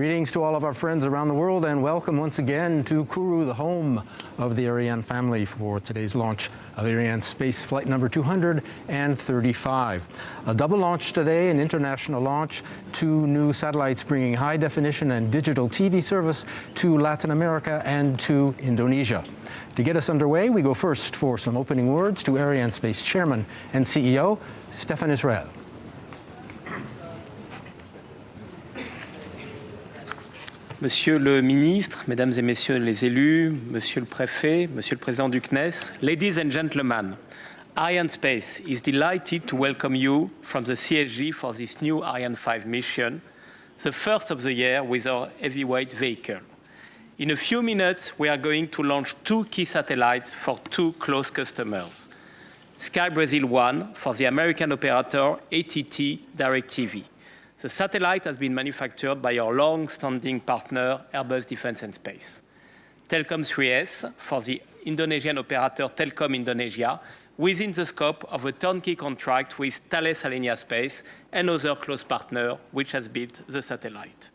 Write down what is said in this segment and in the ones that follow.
Greetings to all of our friends around the world and welcome once again to Kourou, the home of the Araine family for today's launch of Ariane Space Flight number 235. A double launch today, an international launch, 2 new satellites bringing high definition and digital TV service to Latin America and to Indonesia. To get us underway, we go first for some opening words to Ariane Space Chairman and CEO, Stéphane Israël. Monsieur le ministre, mesdames et messieurs les élus, monsieur le préfet, monsieur le président du CNES, ladies and gentlemen, Ariane Space is delighted to welcome you from the CSG for this new Ariane 5 mission, the first of the year with our heavyweight vehicle. In a few minutes, we are going to launch 2 key satellites for 2 close customers. Sky Brasil 1 for the American operator AT&T DirecTV. The satellite has been manufactured by our long-standing partner, Airbus Defence and Space. Telkom 3S for the Indonesian operator Telkom Indonesia, within the scope of a turnkey contract with Thales Alenia Space, another close partner which has built the satellite.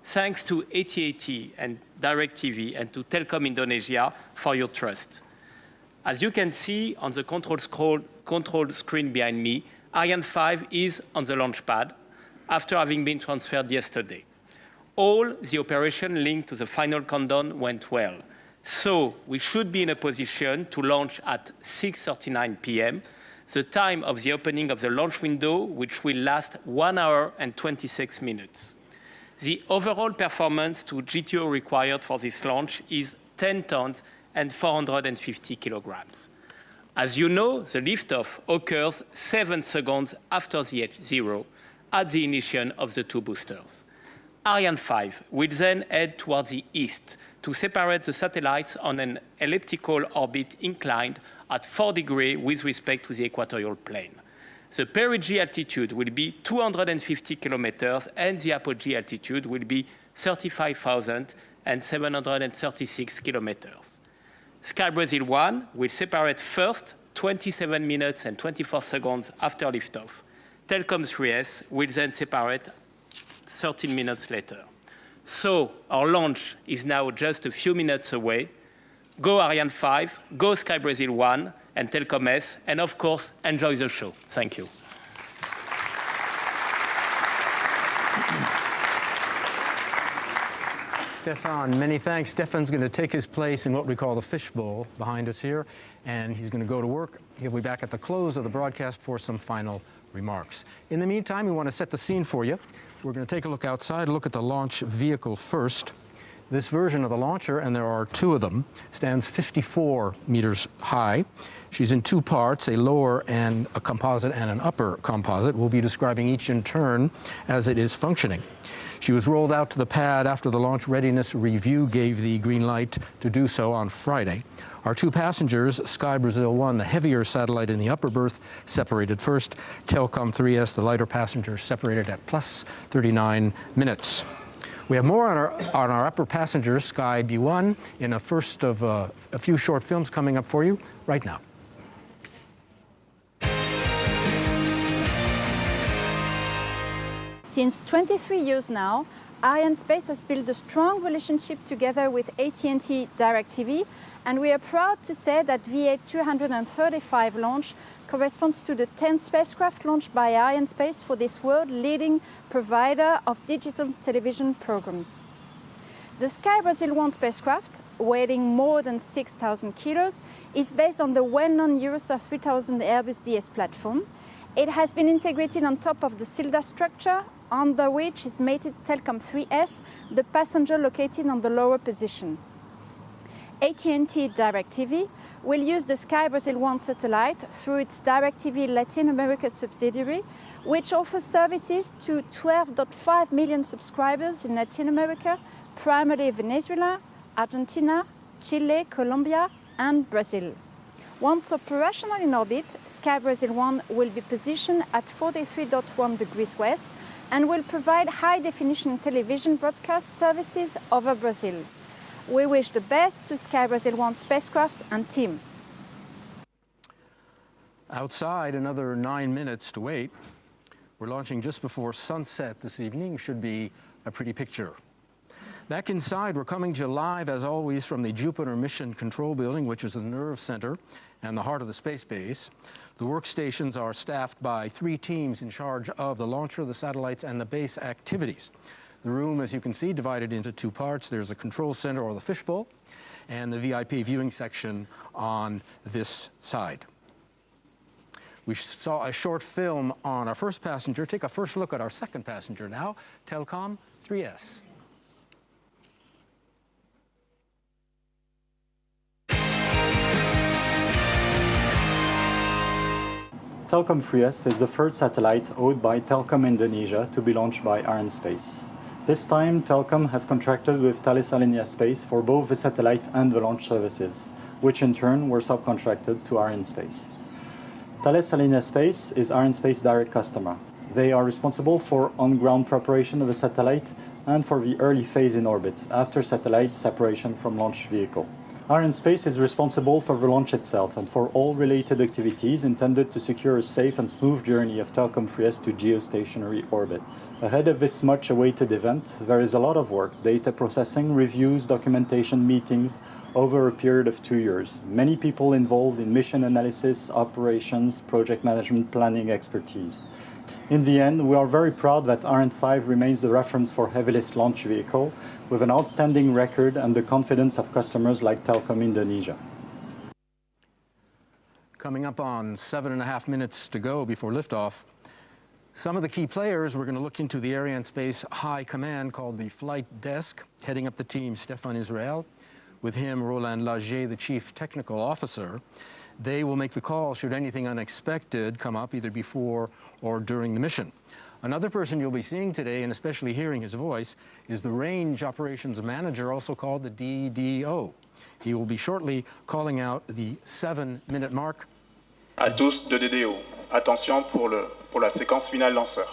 Thanks to AT&T and DirecTV and to Telkom Indonesia for your trust. As you can see on the control screen behind me, Ariane 5 is on the launch pad, after having been transferred yesterday. All the operation linked to the final countdown went well. So we should be in a position to launch at 6:39 p.m., the time of the opening of the launch window, which will last 1 hour and 26 minutes. The overall performance to GTO required for this launch is 10 tons and 450 kilograms. As you know, the liftoff occurs 7 seconds after the H0, at the ignition of the 2 boosters. Ariane 5 will then head towards the east to separate the satellites on an elliptical orbit inclined at 4 degrees with respect to the equatorial plane. The perigee altitude will be 250 kilometers and the apogee altitude will be 35,736 kilometers. Sky Brasil 1 will separate first 27 minutes and 24 seconds after liftoff. Telkom 3S will then separate 13 minutes later. So our launch is now just a few minutes away. Go Ariane 5, go Sky Brasil 1 and Telkom S, and of course, enjoy the show. Thank you. Stéphane, many thanks. Stéphane's going to take his place in what we call the fishbowl behind us here, and he's going to go to work. He'll be back at the close of the broadcast for some final remarks. In the meantime, we want to set the scene for you. We're going to take a look outside, look at the launch vehicle first. This version of the launcher, and there are 2 of them, stands 54 meters high. She's in 2 parts, a lower and a composite and an upper composite. We'll be describing each in turn as it is functioning. She was rolled out to the pad after the launch readiness review gave the green light to do so on Friday. Our 2 passengers, Sky Brasil 1, the heavier satellite in the upper berth, separated first. Telkom 3S, the lighter passenger, separated at plus 39 minutes. We have more on our upper passenger, Sky B1, in a first of a few short films coming up for you right now. Since 23 years now, Ariane Space has built a strong relationship together with AT&T DirecTV, and we are proud to say that VA235 launch corresponds to the 10th spacecraft launched by Ariane Space for this world-leading provider of digital television programs. The Sky Brasil 1 spacecraft, weighing more than 6,000 kilos, is based on the well-known Eurostar 3000 Airbus DS platform. It has been integrated on top of the CILDA structure, under which is mated Telkom 3S, the passenger located on the lower position. AT&T DirecTV will use the Sky Brasil 1 satellite through its DirecTV Latin America subsidiary, which offers services to 12.5 million subscribers in Latin America, primarily Venezuela, Argentina, Chile, Colombia, and Brazil. Once operational in orbit, Sky Brasil 1 will be positioned at 43.1 degrees west and will provide high-definition television broadcast services over Brazil. We wish the best to Sky Brasil 1 spacecraft and team. Outside, another 9 minutes to wait. We're launching just before sunset this evening. Should be a pretty picture. Back inside, we're coming to you live, as always, from the Jupiter Mission Control Building, which is the nerve center and the heart of the space base. The workstations are staffed by 3 teams in charge of the launcher, the satellites, and the base activities. The room, as you can see, divided into 2 parts. There's a control center, or the fishbowl, and the VIP viewing section on this side. We saw a short film on our first passenger. Take a first look at our second passenger now, Telkom 3S. Telkom 3S is the third satellite owned by Telkom Indonesia to be launched by Araine Space. This time, Telkom has contracted with Thales Alenia Space for both the satellite and the launch services, which in turn were subcontracted to Araine Space. Thales Alenia Space is Araine Space's direct customer. They are responsible for on-ground preparation of the satellite and for the early phase in orbit, after satellite separation from launch vehicle. Araine Space is responsible for the launch itself and for all related activities intended to secure a safe and smooth journey of Telkom 3S to geostationary orbit. Ahead of this much-awaited event, there is a lot of work: data processing, reviews, documentation, meetings, over a period of 2 years. Many people involved in mission analysis, operations, project management, planning expertise. In the end, we are very proud that Araine 5 remains the reference for heavy-lift launch vehicle, with an outstanding record and the confidence of customers like Telkom Indonesia. Coming up on 7.5 minutes to go before liftoff, some of the key players, we're going to look into the Ariane Space High Command, called the Flight Desk. Heading up the team, Stéphane Israël. With him, Roland Lager, the Chief Technical Officer. They will make the call should anything unexpected come up, either before or during the mission. Another person you'll be seeing today, and especially hearing his voice, is the Range Operations Manager, also called the DDO. He will be shortly calling out the 7-minute mark. À tous de DDO. Attention pour la séquence finale lanceur.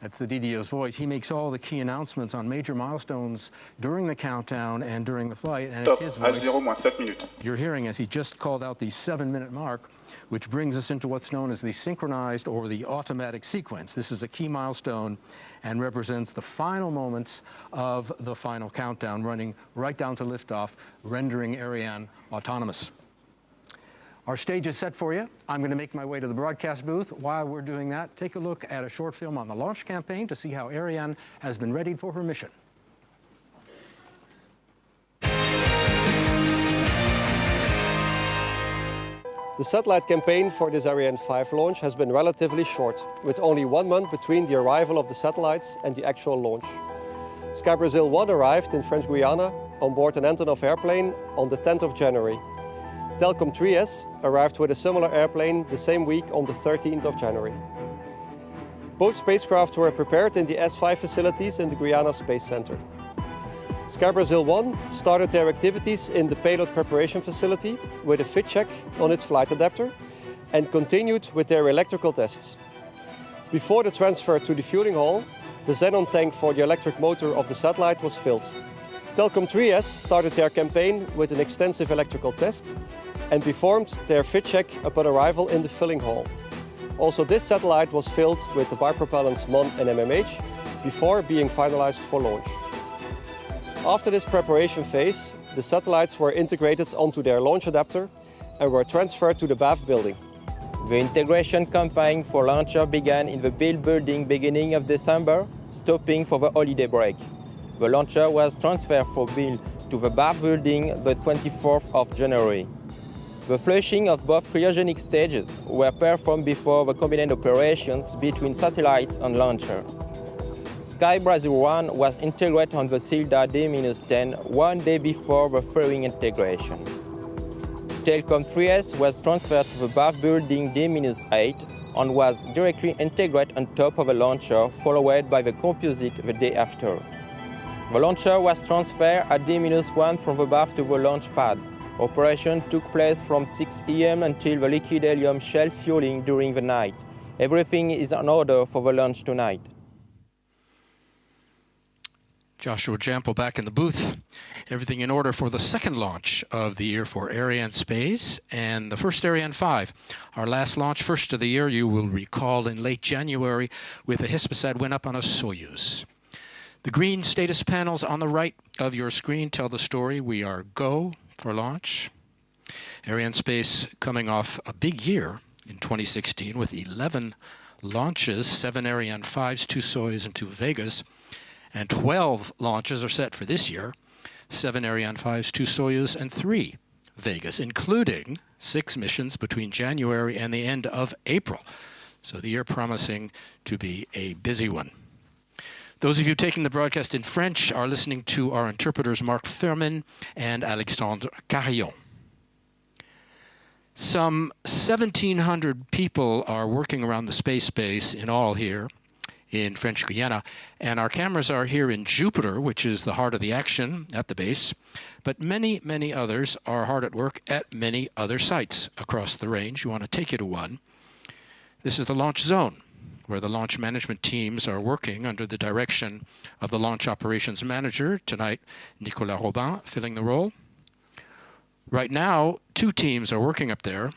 That's the DDO's voice. He makes all the key announcements on major milestones during the countdown and during the flight, and it's his voice H0-7 minutes. you're hearing as he just called out the 7-minute mark, which brings us into what's known as the synchronized or the automatic sequence. This is a key milestone and represents the final moments of the final countdown, running right down to liftoff, rendering Ariane autonomous. Our stage is set for you. I'm going to make my way to the broadcast booth. While we're doing that, take a look at a short film on the launch campaign to see how Ariane has been readied for her mission. The satellite campaign for this Ariane 5 launch has been relatively short, with only 1 month between the arrival of the satellites and the actual launch. Sky Brasil 1 arrived in French Guiana on board an Antonov airplane on the 10th of January. Telkom 3S arrived with a similar airplane the same week on the 13th of January. Both spacecraft were prepared in the S5 facilities in the Guyana Space Center. Sky Brasil 1 started their activities in the payload preparation facility with a fit check on its flight adapter and continued with their electrical tests. Before the transfer to the fueling hall, the xenon tank for the electric motor of the satellite was filled. Telkom 3S started their campaign with an extensive electrical test and performed their fit check upon arrival in the filling hall. Also, this satellite was filled with the bipropellants MON and MMH before being finalized for launch. After this preparation phase, the satellites were integrated onto their launch adapter and were transferred to the BAF building. The integration campaign for launcher began in the build building beginning of December, stopping for the holiday break. The launcher was transferred for build to the BAF building the 24th of January. The flushing of both cryogenic stages were performed before the combined operations between satellites and launcher. Sky Brasil 1 was integrated on the Silda D-10 1 day before the fairing integration. Telkom 3S was transferred to the BAF building D-8 and was directly integrated on top of the launcher, followed by the composite the day after. The launcher was transferred at D-1 from the BAF to the launch pad. Operation took place from 6 a.m. until the liquid helium shell fueling during the night. Everything is in order for the launch tonight. Joshua Jample back in the booth. Everything in order for the second launch of the year for Ariane Space and the first Ariane 5. Our last launch, first of the year, you will recall, in late January with a Hispasat went up on a Soyuz. The green status panels on the right of your screen tell the story. We are go for launch. Arianespace coming off a big year in 2016 with 11 launches, 7 Ariane 5s, 2 Soyuz and 2 Vegas, and 12 launches are set for this year, 7 Ariane 5s, 2 Soyuz and 3 Vegas, including 6 missions between January and the end of April. So the year promising to be a busy one. Those of you taking the broadcast in French are listening to our interpreters Marc Fermin and Alexandre Carillon. Some 1,700 people are working around the space base in all here in French Guiana, and our cameras are here in Jupiter, which is the heart of the action at the base, but many, many others are hard at work at many other sites across the range. You want to take you to one. This is the launch zone, where the launch management teams are working under the direction of the launch operations manager, tonight Nicolas Robin filling the role. Right now, 2 teams are working up there.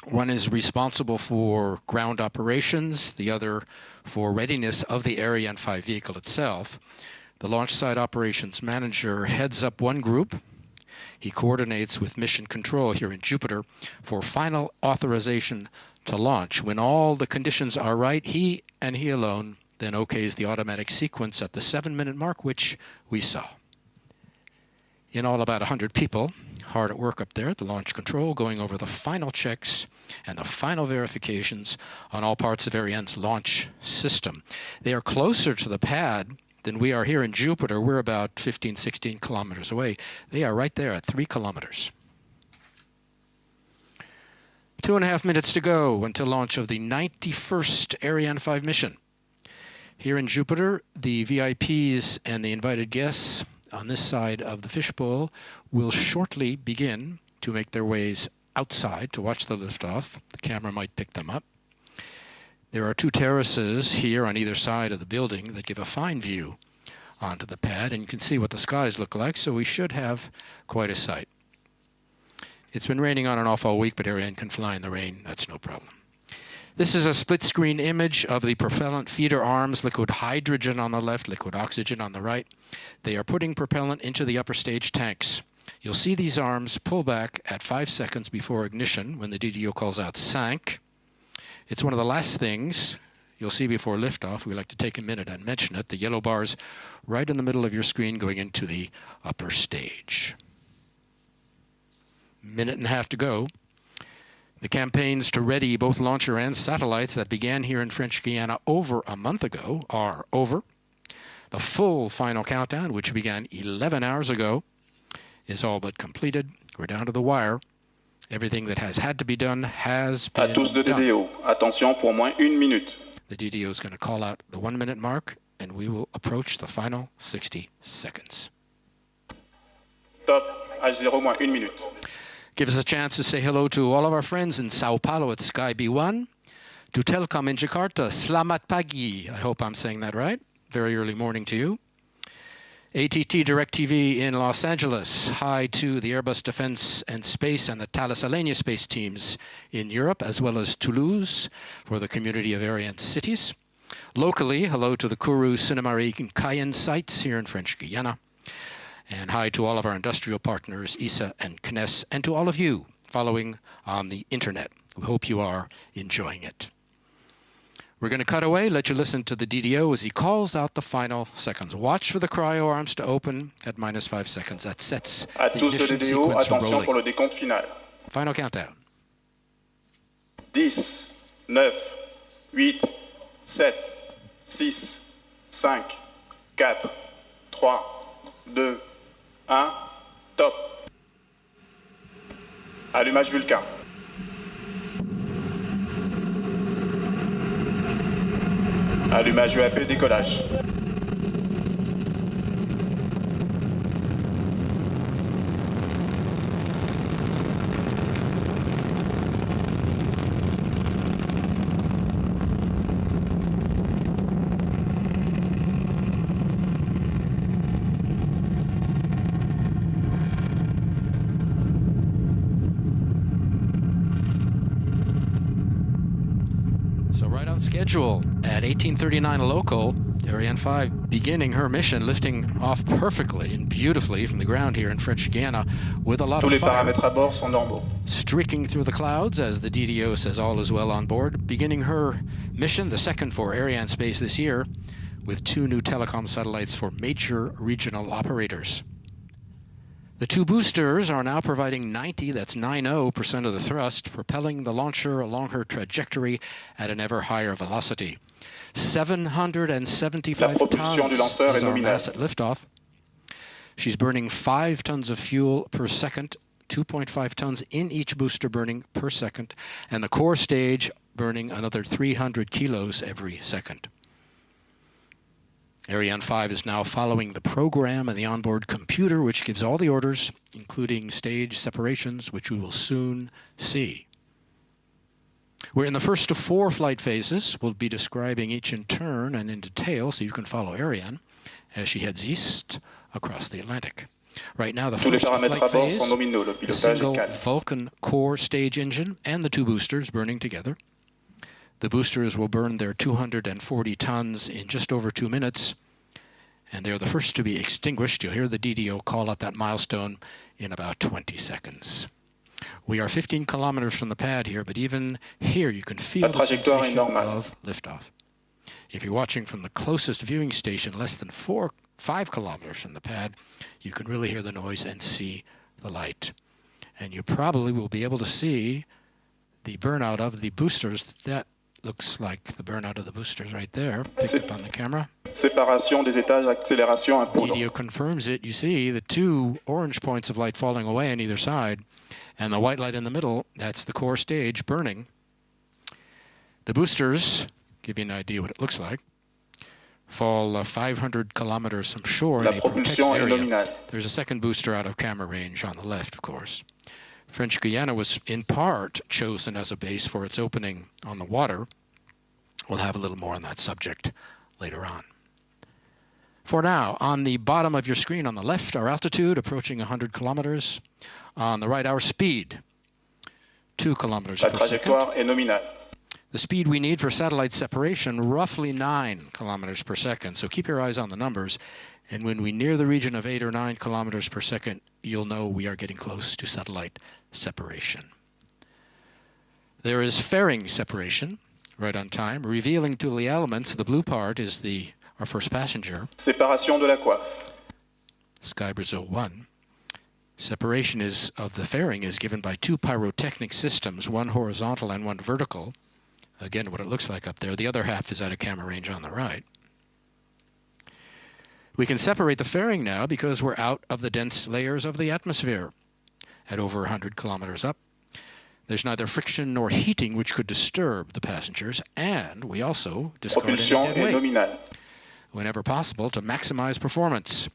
One is responsible for ground operations, the other for readiness of the Ariane 5 vehicle itself. The launch site operations manager heads up one group. He coordinates with mission control here in Jupiter for final authorization to launch. When all the conditions are right, he and he alone then okays the automatic sequence at the 7-minute mark, which we saw. In all, about 100 people hard at work up there at the launch control, going over the final checks and the final verifications on all parts of Ariane's launch system. They are closer to the pad than we are here in Jupiter. We're about 15, 16 kilometers away. They are right there at 3 kilometers. 2.5 minutes to go until launch of the 91st Ariane 5 mission. Here in Jupiter, the VIPs and the invited guests on this side of the fishbowl will shortly begin to make their ways outside to watch the liftoff. The camera might pick them up. There are 2 terraces here on either side of the building that give a fine view onto the pad, and you can see what the skies look like, so we should have quite a sight. It's been raining on and off all week, but Ariane can fly in the rain. That's no problem. This is a split-screen image of the propellant feeder arms, liquid hydrogen on the left, liquid oxygen on the right. They are putting propellant into the upper stage tanks. You'll see these arms pull back at 5 seconds before ignition when the DDO calls out 5. It's one of the last things you'll see before liftoff. We like to take a minute and mention it. The yellow bars right in the middle of your screen going into the upper stage. Minute and a half to go. The campaigns to ready both launcher and satellites that began here in French Guiana over a month ago are over. The full final countdown, which began 11 hours ago, is all but completed. We're down to the wire. Everything that has had to be done has been À tous de DDO. Attention pour moins 1 minute. The DDO is going to call out the 1-minute mark, and we will approach the final 60 seconds. Top. H0 moins 1 minute. Give us a chance to say hello to all of our friends in Sao Paulo at Sky B1, to Telkom in Jakarta, Selamat Pagi. I hope I'm saying that right. Very early morning to you. ATT DirecTV in Los Angeles. Hi to the Airbus Defense and Space and the Thales Alenia Space teams in Europe, as well as Toulouse for the community of Ariane cities. Locally, hello to the Kourou, Sinnamary, and Cayenne sites here in French Guiana. And hi to all of our industrial partners, ISA and CNES, and to all of you following on the internet. We hope you are enjoying it. We're going to cut away, let you listen to the DDO as he calls out the final seconds. Watch for the cryo arms to open at -5 seconds. That sets À the tous de ignition DDO. sequence Attention pour rolling. le décompte final. Final countdown. 10, 9, 8, 7, 6, 5, 4, 3, 2, 1, top. Allumage Vulcain. Allumage EAP, décollage. So right on schedule at 18:39 local, Ariane 5 beginning her mission, lifting off perfectly and beautifully from the ground here in French Guiana with a lot Tous of les fire. paramètres à bord sont normaux. Streaking through the clouds as the DDO says all is well on board, beginning her mission, the second for Arianespace this year, with 2 new telecom satellites for major regional operators. The 2 boosters are now providing 90% of the thrust, propelling the launcher along her trajectory at an ever higher velocity. 775 tons is our mass at liftoff. She's burning 5 tons of fuel per second, 2.5 tons in each booster burning per second, and the core stage burning another 300 kilos every second. Ariane 5 is now following the program and the onboard computer, which gives all the orders, including stage separations, which we will soon see. We're in the first of 4 flight phases. We'll be describing each in turn and in detail so you can follow Ariane as she heads east across the Atlantic. Right now, the first flight phase, the single Vulcan core stage engine and the 2 boosters burning together. The boosters will burn their 240 tons in just over 2 minutes, and they're the first to be extinguished. You'll hear the DDO call out that milestone in about 20 seconds. We are 15 kilometers from the pad here, but even here you can feel the sensation of liftoff. If you're watching from the closest viewing station, less than 5 kilometers from the pad, you can really hear the noise and see the light. And you probably will be able to see the burnout of the boosters. That looks like the burnout of the boosters right there, picked up on the camera. Séparation des étages, accélération à poudre. DDO confirms it. You see the 2 orange points of light falling away on either side, and the white light in the middle, that's the core stage burning. The boosters, give you an idea what it looks like, fall 500 kilometers from shore in a protected area. There's a second booster out of camera range on the left, of course. French Guiana was in part chosen as a base for its opening on the water. We'll have a little more on that subject later on. For now, on the bottom of your screen on the left, our altitude approaching 100 kilometers. On the right, our speed, 2 kilometers La per trajectoire second. est nominale. The speed we need for satellite separation, roughly 9 kilometers per second. So keep your eyes on the numbers. And when we near the region of 8 or 9 kilometers per second, you'll know we are getting close to satellite separation. There is fairing separation, right on time, revealing to the elements. The blue part is our first passenger. Séparation de la coiffe. Sky Brazil 1. Separation of the fairing is given by 2 pyrotechnic systems, one horizontal and one vertical. Again, what it looks like up there. The other half is at a camera range on the right. We can separate the fairing now because we're out of the dense layers of the atmosphere at over 100 kilometers up. There's neither friction nor heating which could disturb the passengers, and we also discard any Propulsion dead est weight nominale. whenever possible to maximize performance.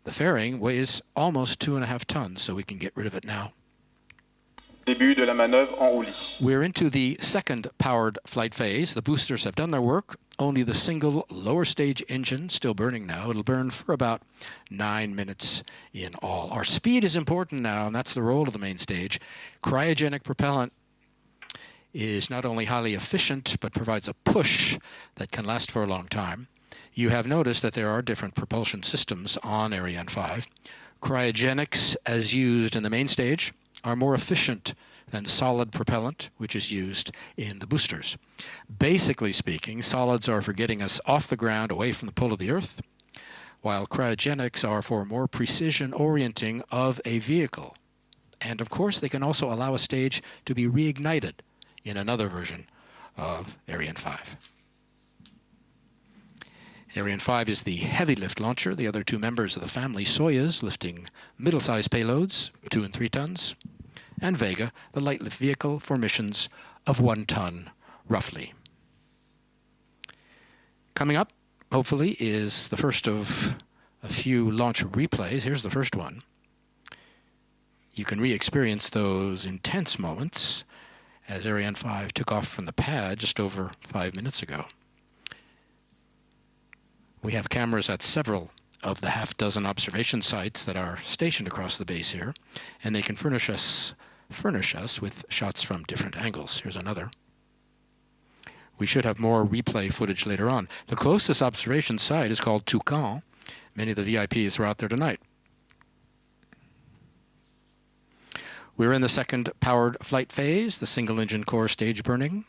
The fairing weighs almost 2.5 tons, so we can get rid of it now. Début de la manœuvre en roulis. We're into the second powered flight phase. The boosters have done their work. Only the single lower stage engine still burning now. It'll burn for about 9 minutes in all. Our speed is important now, and that's the role of the main stage. Cryogenic propellant is not only highly efficient, but provides a push that can last for a long time. You have noticed that there are different propulsion systems on Ariane 5. Cryogenics, as used in the main stage, are more efficient than solid propellant, which is used in the boosters. Basically speaking, solids are for getting us off the ground, away from the pull of the Earth, while cryogenics are for more precision orienting of a vehicle. And of course, they can also allow a stage to be reignited in another version of Ariane 5. Ariane 5 is the heavy lift launcher. The other 2 members of the family, Soyuz, lifting middle-sized payloads, 2 and 3 tons, and Vega, the light lift vehicle for missions of 1 ton, roughly. Coming up, hopefully, is the first of a few launch replays. Here's the first one. You can re-experience those intense moments as Ariane 5 took off from the pad just over 5 minutes ago. We have cameras at several of the half-dozen observation sites that are stationed across the base here, and they can furnish us with shots from different angles. Here's another. We should have more replay footage later on. The closest observation site is called Toucan. Many of the VIPs are out there tonight. We're in the second powered flight phase, the single-engine core stage burning.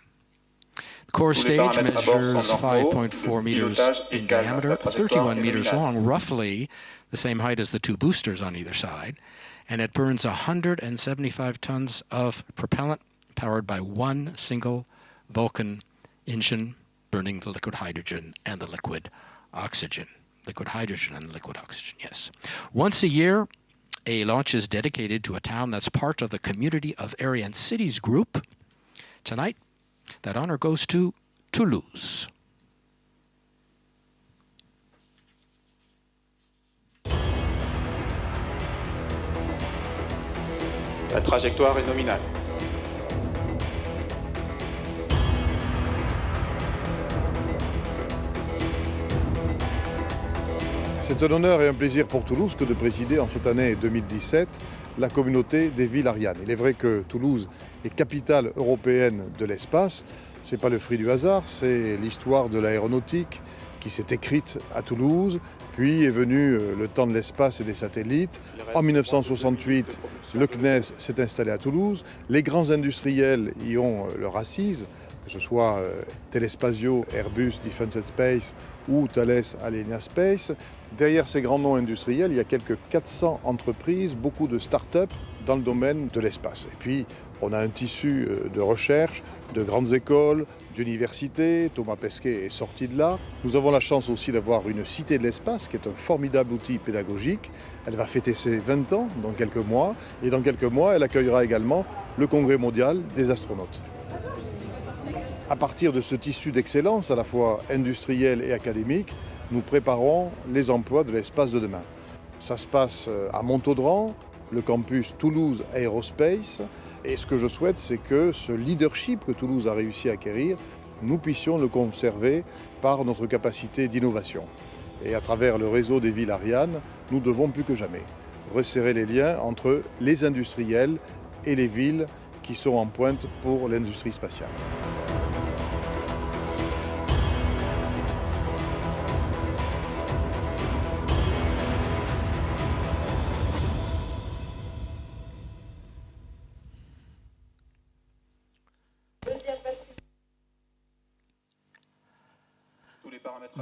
The core stage measures 5.4 meters in diameter, 31 meters long, roughly the same height as the two boosters on either side, and it burns 175 tons of propellant powered by one single Vulcan engine burning the liquid hydrogen and the liquid oxygen. Liquid hydrogen and liquid oxygen, yes. Once a year, a launch is dedicated to a town that's part of the Community of Ariane Cities group. Tonight, that honor goes to Toulouse. La trajectoire est nominale. C'est un honneur et un plaisir pour Toulouse que de présider en cette année 2017 la communauté des villes Ariane. Il est vrai que Toulouse est capitale européenne de l'espace. Ce n'est pas le fruit du hasard, c'est l'histoire de l'aéronautique qui s'est écrite à Toulouse, puis est venu le temps de l'espace et des satellites. En 1968, le CNES s'est installé à Toulouse. Les grands industriels y ont leur assise, que ce soit Telespazio, Airbus, Defence and Space ou Thales, Alenia Space. Derrière ces grands noms industriels, il y a quelques 400 entreprises, beaucoup de start-up dans le domaine de l'espace. Et puis, on a un tissu de recherche, de grandes écoles, d'universités. Thomas Pesquet est sorti de là. Nous avons la chance aussi d'avoir une cité de l'espace qui est un formidable outil pédagogique. Elle va fêter ses 20 ans dans quelques mois. Et dans quelques mois, elle accueillera également le Congrès mondial des astronautes. À partir de ce tissu d'excellence, à la fois industriel et académique, nous préparons les emplois de l'espace de demain. Ça se passe à Montaudran, le campus Toulouse Aerospace. Et ce que je souhaite, c'est que ce leadership que Toulouse a réussi à acquérir, nous puissions le conserver par notre capacité d'innovation. Et à travers le réseau des villes Ariane, nous devons plus que jamais resserrer les liens entre les industriels et les villes qui sont en pointe pour l'industrie spatiale.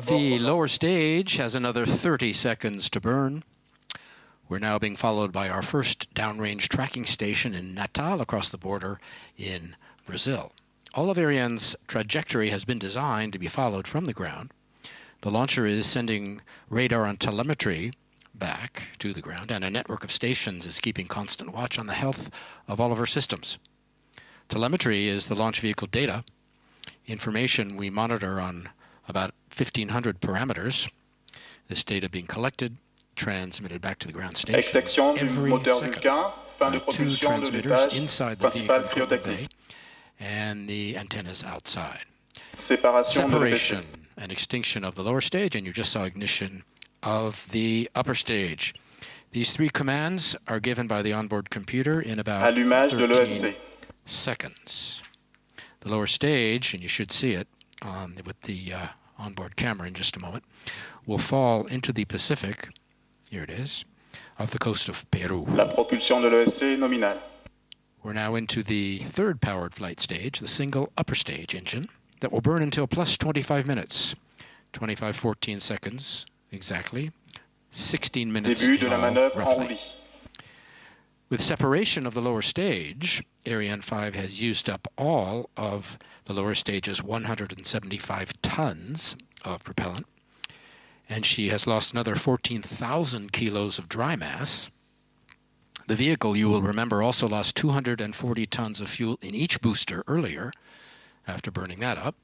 The lower stage has another 30 seconds to burn. We're now being followed by our first downrange tracking station in Natal across the border in Brazil. All of Ariane's trajectory has been designed to be followed from the ground. The launcher is sending radar and telemetry back to the ground, and a network of stations is keeping constant watch on the health of all of our systems. Telemetry is the launch vehicle data, information we monitor on about 1,500 parameters. This data being collected, transmitted back to the ground station Extraction du every moteur second. Vulcain, fin de Two propulsion de transmitters l'étage inside the vehicle principal equipment pyrotechnique. bay, and the antennas outside. Séparation de Separation l'EPC. and extinction of the lower stage, and you just saw ignition of the upper stage. These three commands are given by the onboard computer in about Allumage de 13 l'ESC. seconds. The lower stage, and you should see it with the onboard camera in just a moment, will fall into the Pacific, here it is, off the coast of Peru. La propulsion de l'ESC nominale. We're now into the third powered flight stage, the single upper stage engine, that will burn until plus 25 minutes, 14 seconds exactly, 16 minutes Début de in la all, manœuvre en roughly. roulis. With separation of the lower stage, Ariane 5 has used up all of the lower stage's 175 tons of propellant, and she has lost another 14,000 kilos of dry mass. The vehicle, you will remember, also lost 240 tons of fuel in each booster earlier after burning that up.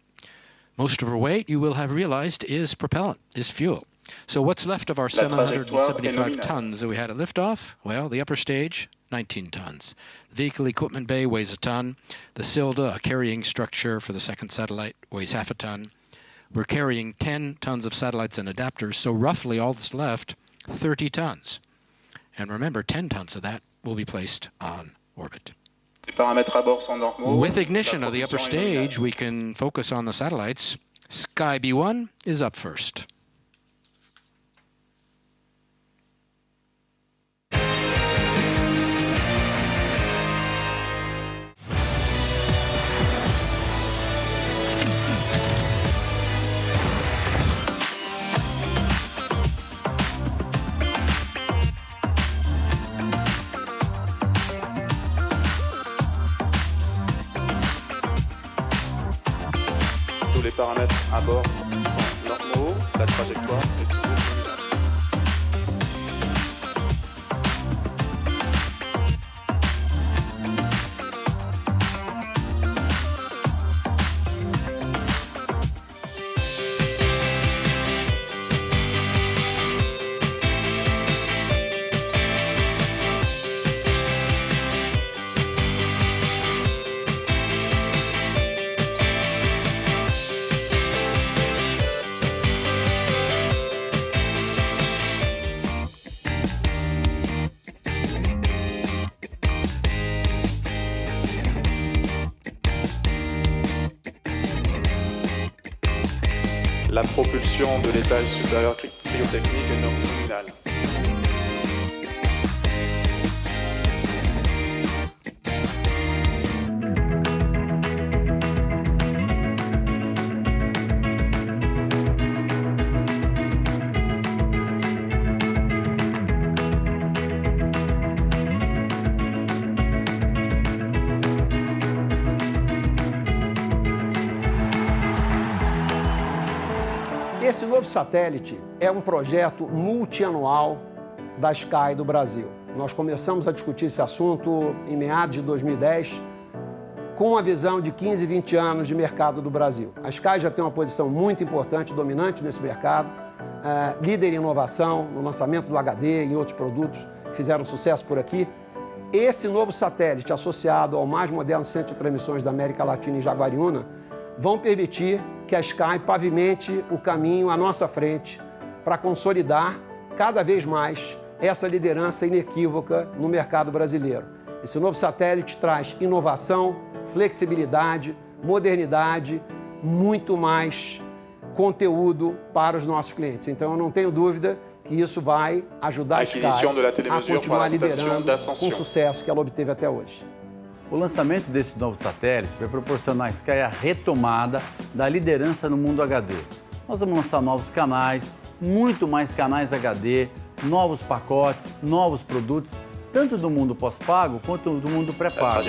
Most of her weight, you will have realized, is propellant, is fuel. So what's left of our La trajectoire est 775 nominale. tons that we had at liftoff? Well, the upper stage, 19 tons. The vehicle equipment bay weighs a ton. The Silda, a carrying structure for the second satellite, weighs half a ton. We're carrying 10 tons of satellites and adapters, so roughly all that's left, 30 tons. And remember, 10 tons of that will be placed on orbit. paramètres à bord sont normaux. With ignition of the upper propulsion est nominale. stage, we can focus on the satellites. Sky B1 is up first. Tous les paramètres à bord sont normaux. La trajectoire est toujours nominale. La propulsion de l'étage supérieur cryotechnique est nominale. Esse novo satélite é um projeto multianual da Sky do Brasil. Nós começamos a discutir esse assunto em meados de 2010, com a visão de 15, 20 anos de mercado do Brasil. A Sky já tem uma posição muito importante, dominante nesse mercado, líder em inovação, no lançamento do HD e em outros produtos que fizeram sucesso por aqui. Esse novo satélite, associado ao mais moderno centro de transmissões da América Latina em Jaguariúna, vão permitir que a Sky pavimente o caminho à nossa frente para consolidar cada vez mais essa liderança inequívoca no mercado brasileiro. Esse novo satélite traz inovação, flexibilidade, modernidade, muito mais conteúdo para os nossos clientes. Então eu não tenho dúvida que isso vai ajudar a Sky a continuar liderando com o sucesso que ela obteve até hoje. O lançamento desse novo satélite vai proporcionar à Sky a retomada da liderança no mundo HD. Nós vamos lançar novos canais, muito mais canais HD, novos pacotes, novos produtos, tanto do mundo pós-pago quanto do mundo pré-pago.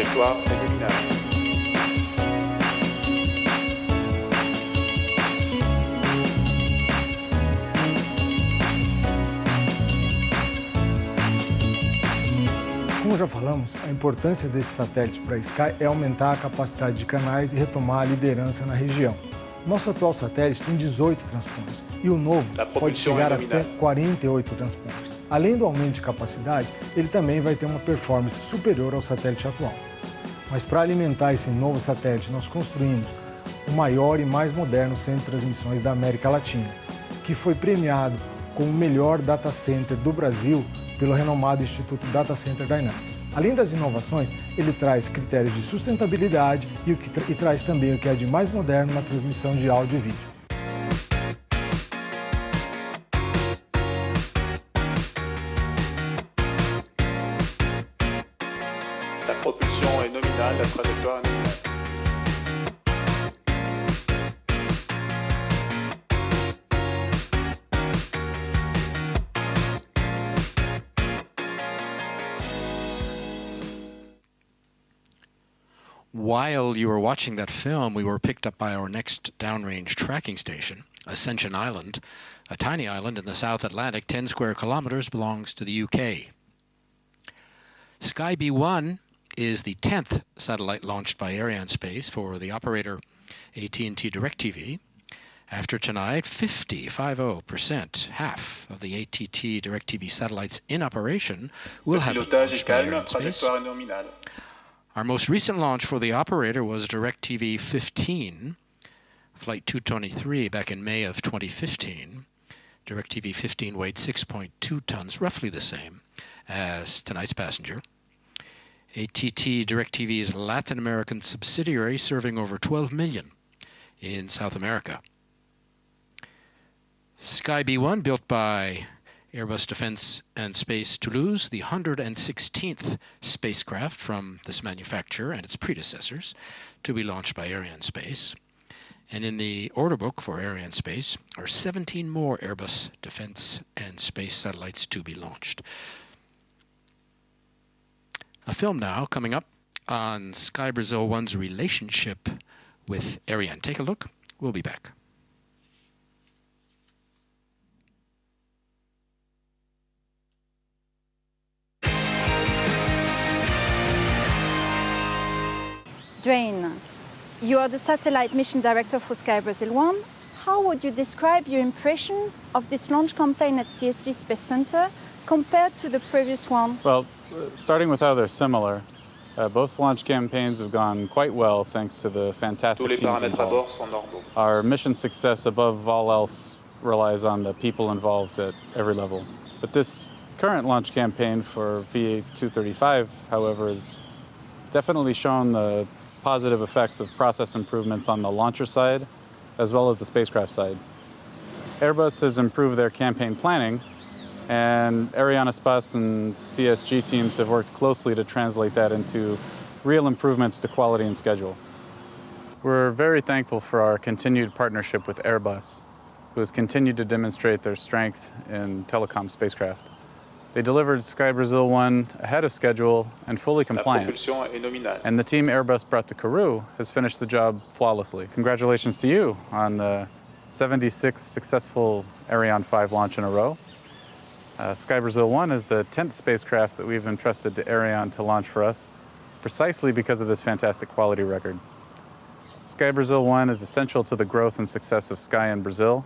Como já falamos, a importância desse satélite para a Sky é aumentar a capacidade de canais e retomar a liderança na região. Nosso atual satélite tem 18 transponders e o novo pode chegar até 48 transponders. Além do aumento de capacidade, ele também vai ter uma performance superior ao satélite atual. Mas para alimentar esse novo satélite, nós construímos o maior e mais moderno centro de transmissões da América Latina, que foi premiado como o melhor data center do Brasil pelo renomado Instituto Data Center Dynamics. Além das inovações, ele traz critérios de sustentabilidade e traz também o que é de mais moderno na transmissão de áudio e vídeo. La propulsion est nominale, la trajectoire est nominale. While you were watching that film, we were picked up by our next downrange tracking station, Ascension Island, a tiny island in the South Atlantic, 10 square kilometers, belongs to the UK. Sky B1 is the 10th satellite launched by Arianespace for the operator AT&T DirecTV. After tonight, 50%, half of the AT&T DirecTV satellites in operation will have been launched by Arianespace. Our most recent launch for the operator was DirecTV 15, Flight 223, back in May of 2015. DirecTV 15 weighed 6.2 tons, roughly the same as tonight's passenger. ATT DirecTV's Latin American subsidiary, serving over 12 million in South America. Sky B1, built by Airbus Defence and Space Toulouse, the 116th spacecraft from this manufacturer and its predecessors, to be launched by Arianespace. And in the order book for Arianespace are 17 more Airbus Defence and Space satellites to be launched. A film now coming up on Sky Brazil 1's relationship with Ariane. Take a look. We'll be back. Dwayne, you are the Satellite Mission Director for Sky Brazil 1. How would you describe your impression of this launch campaign at CSG Space Center compared to the previous one? Well, starting with how they're similar, both launch campaigns have gone quite well thanks to the fantastic teams involved. Our mission success above all else relies on the people involved at every level. But this current launch campaign for VA235, however, has definitely shown the positive effects of process improvements on the launcher side as well as the spacecraft side. Airbus has improved their campaign planning, and Arianespace and CSG teams have worked closely to translate that into real improvements to quality and schedule. We're very thankful for our continued partnership with Airbus, who has continued to demonstrate their strength in telecom spacecraft. They delivered Sky Brazil 1 ahead of schedule and fully compliant. And the team Airbus brought to Kourou has finished the job flawlessly. Congratulations to you on the 76th successful Ariane 5 launch in a row. Sky Brazil 1 is the 10th spacecraft that we've entrusted to Ariane to launch for us, precisely because of this fantastic quality record. Sky Brazil 1 is essential to the growth and success of Sky in Brazil,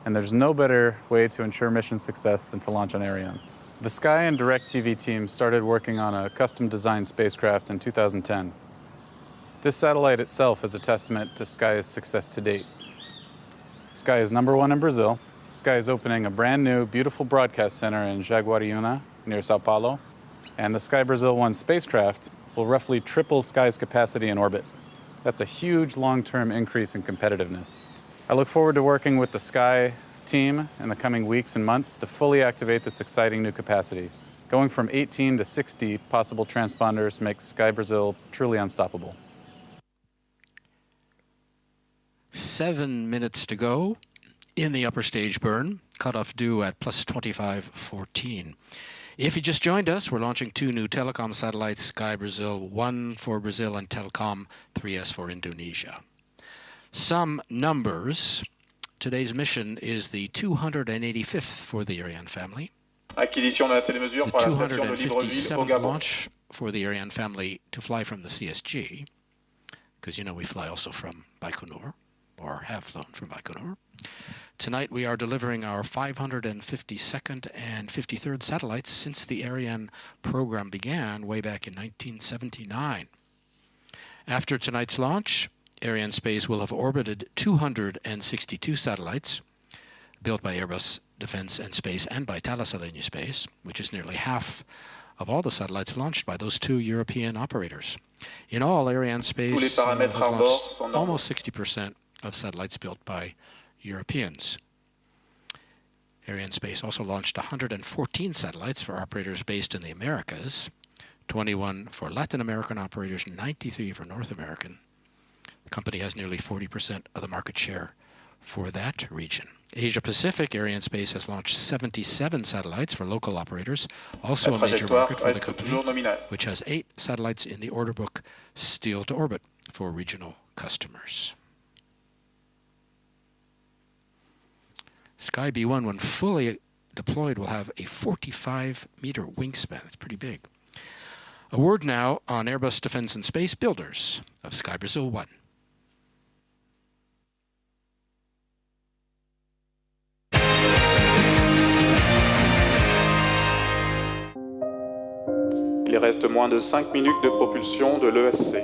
and there's no better way to ensure mission success than to launch on Ariane. The Sky and DirecTV team started working on a custom-designed spacecraft in 2010. This satellite itself is a testament to Sky's success to date. Sky is #1 in Brazil. Sky is opening a brand new, beautiful broadcast center in Jaguariúna, near Sao Paulo, and the Sky Brazil 1 spacecraft will roughly triple Sky's capacity in orbit. That's a huge long-term increase in competitiveness. I look forward to working with the Sky team in the coming weeks and months to fully activate this exciting new capacity. Going from 18 to 60 possible transponders makes Sky Brazil truly unstoppable. 7 minutes to go in the upper stage burn, cutoff due at plus 25:14. If you just joined us, we're launching 2 new telecom satellites, Sky Brazil 1 for Brazil and Telkom 3S for Indonesia. Some numbers. Today's mission is the 285th for the Ariane family. Acquisition de la télémesure par la station de Libreville au 257th Gabon. launch for the Ariane family to fly from the CSG, because you know we fly also from Baikonur, or have flown from Baikonur. Tonight we are delivering our 552nd and 53rd satellites since the Ariane program began way back in 1979. After tonight's launch, Arianespace will have orbited 262 satellites built by Airbus Defence and Space and by Thales Alenia Space, which is nearly half of all the satellites launched by those 2 European operators. In all, Arianespace has launched almost 60% of satellites built by Europeans. Arianespace also launched 114 satellites for operators based in the Americas, 21 for Latin American operators, 93 for North American. The company has nearly 40% of the market share for that region. Asia Pacific, Arianespace has launched 77 satellites for local operators, also a major market for the company, which has 8 satellites in the order book still to orbit for regional customers. Sky B1, when fully deployed, will have a 45-meter wingspan. It's pretty big. A word now on Airbus Defence and Space, builders of Sky Brazil 1. Il reste moins de 5 minutes de propulsion de l'ESC.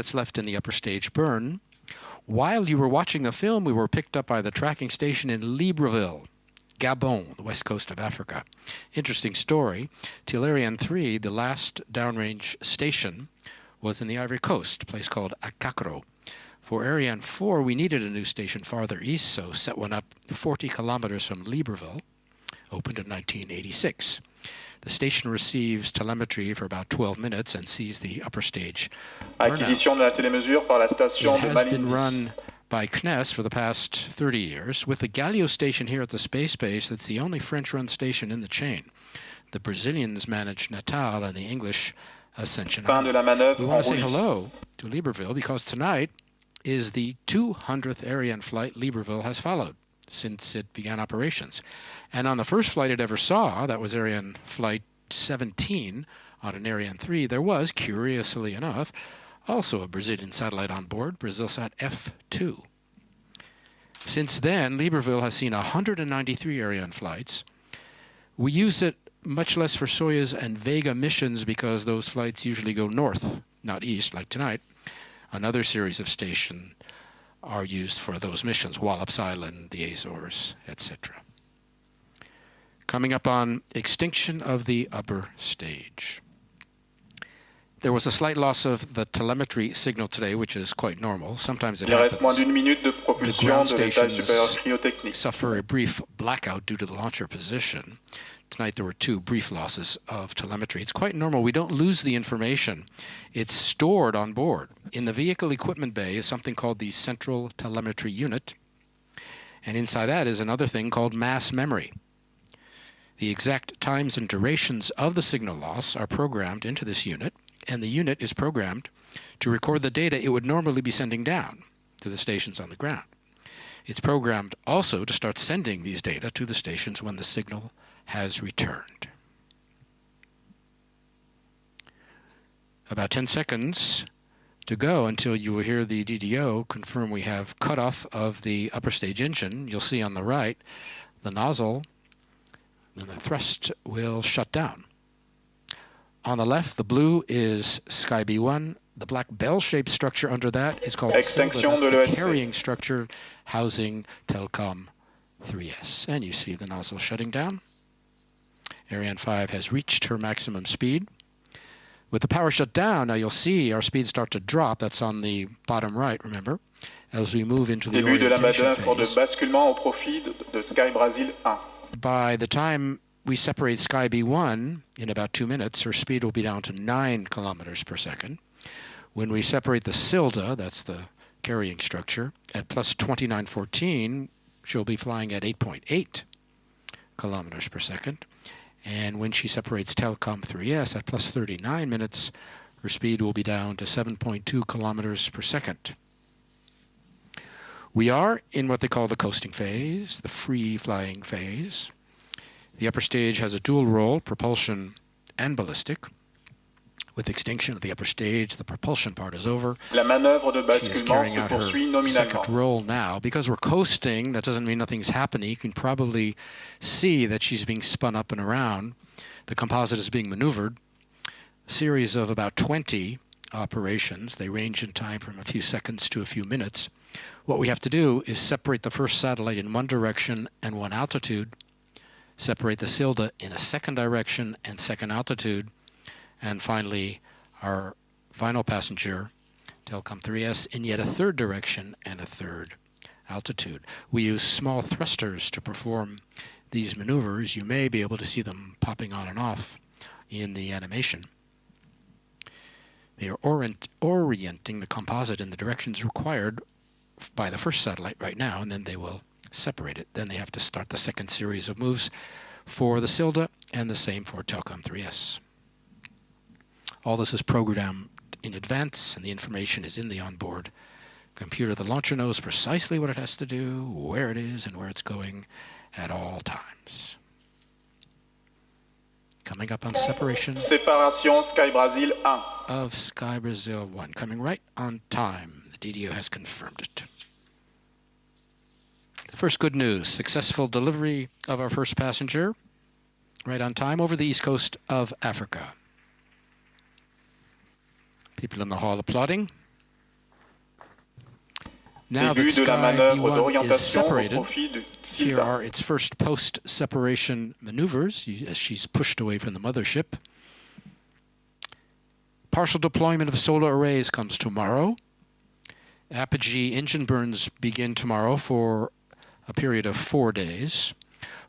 minutes left in the upper stage burn. While you were watching the film, we were picked up by the tracking station in Libreville, Gabon, the west coast of Africa. Interesting story. Till Ariane 3, the last downrange station, was in the Ivory Coast, a place called Akakro. For Ariane 4, we needed a new station farther east, so set one up 40 kilometers from Libreville, opened in 1986. The station receives telemetry for about 12 minutes and sees the upper stage burnout. Acquisition de la télémesure par la station de It has been Malindi. run by CNES for the past 30 years. With the Galileo station here at the space base, that's the only French-run station in the chain. The Brazilians manage Natal and the English Ascension. Fin de la manœuvre We want to en say roulis. hello to Libreville because tonight is the 200th Ariane flight Libreville has followed since it began operations. And on the first flight it ever saw, that was Ariane Flight 17 on an Ariane 3, there was, curiously enough, also a Brazilian satellite on board, Brasilsat F2. Since then, Libreville has seen 193 Ariane flights. We use it much less for Soyuz and Vega missions because those flights usually go north, not east, like tonight. Another series of stations are used for those missions, Wallops Island, the Azores, etc. Coming up on extinction of the upper stage. There was a slight loss of the telemetry signal today, which is quite normal. Sometimes it Il reste moins happens. d'une minute de The propulsion ground de l'étage supérieur stations cryotechnique. suffer a brief blackout due to the launcher position. Tonight there were 2 brief losses of telemetry. It's quite normal. We don't lose the information. It's stored on board. In the vehicle equipment bay is something called the Central Telemetry Unit, and inside that is another thing called mass memory. The exact times and durations of the signal loss are programmed into this unit, and the unit is programmed to record the data it would normally be sending down to the stations on the ground. It's programmed also to start sending these data to the stations when the signal has returned. About 10 seconds to go until you will hear the DDO confirm we have cutoff of the upper stage engine. You'll see on the right the nozzle, and the thrust will shut down. On the left, the blue is Sky B1. The black bell-shaped structure under that is called Extinction de the l'ESC. carrying structure housing Telkom 3S. And you see the nozzle shutting down. Ariane 5 has reached her maximum speed. With the power shut down, now you'll see our speed start to drop. That's on the bottom right, remember, as we move into the Début de la orientation manœuvre de phase. basculement au profit de Sky Brasil 1. By the time we separate Sky B1 in about 2 minutes, her speed will be down to 9 kilometers per second. When we separate the Silda, that's the carrying structure, at plus 2914, she'll be flying at 8.8 kilometers per second. And when she separates Telkom 3S at plus 39 minutes, her speed will be down to 7.2 kilometers per second. We are in what they call the coasting phase, the free-flying phase. The upper stage has a dual role, propulsion and ballistic. With extinction of the upper stage, the propulsion part is over. La manœuvre de She is basculement carrying se out her poursuit second nominalement. role now. Because we're coasting, that doesn't mean nothing's happening. You can probably see that she's being spun up and around. The composite is being maneuvered. A series of about 20 operations. They range in time from a few seconds to a few minutes. What we have to do is separate the first satellite in one direction and one altitude, separate the Silda in a second direction and second altitude, and finally our final passenger, Telkom 3S, in yet a third direction and a third altitude. We use small thrusters to perform these maneuvers. You may be able to see them popping on and off in the animation. They are orienting the composite in the directions required by the first satellite right now, and then they will separate it. Then they have to start the second series of moves for the Silda, and the same for Telkom 3S. All this is programmed in advance, and the information is in the onboard computer. The launcher knows precisely what it has to do, where it is, and where it's going at all times. Coming up on separation Séparation Sky Brasil 1. of Sky Brazil 1. Coming right on time. The DDO has confirmed it. The first good news, successful delivery of our first passenger right on time over the east coast of Africa. People in the hall applauding. Now that Début de la Sky manœuvre V1 is d'orientation au separated, profit de here Silda. are its first post-separation maneuvers as she's pushed away from the mothership. Partial deployment of solar arrays comes tomorrow. Apogee engine burns begin tomorrow for a period of 4 days.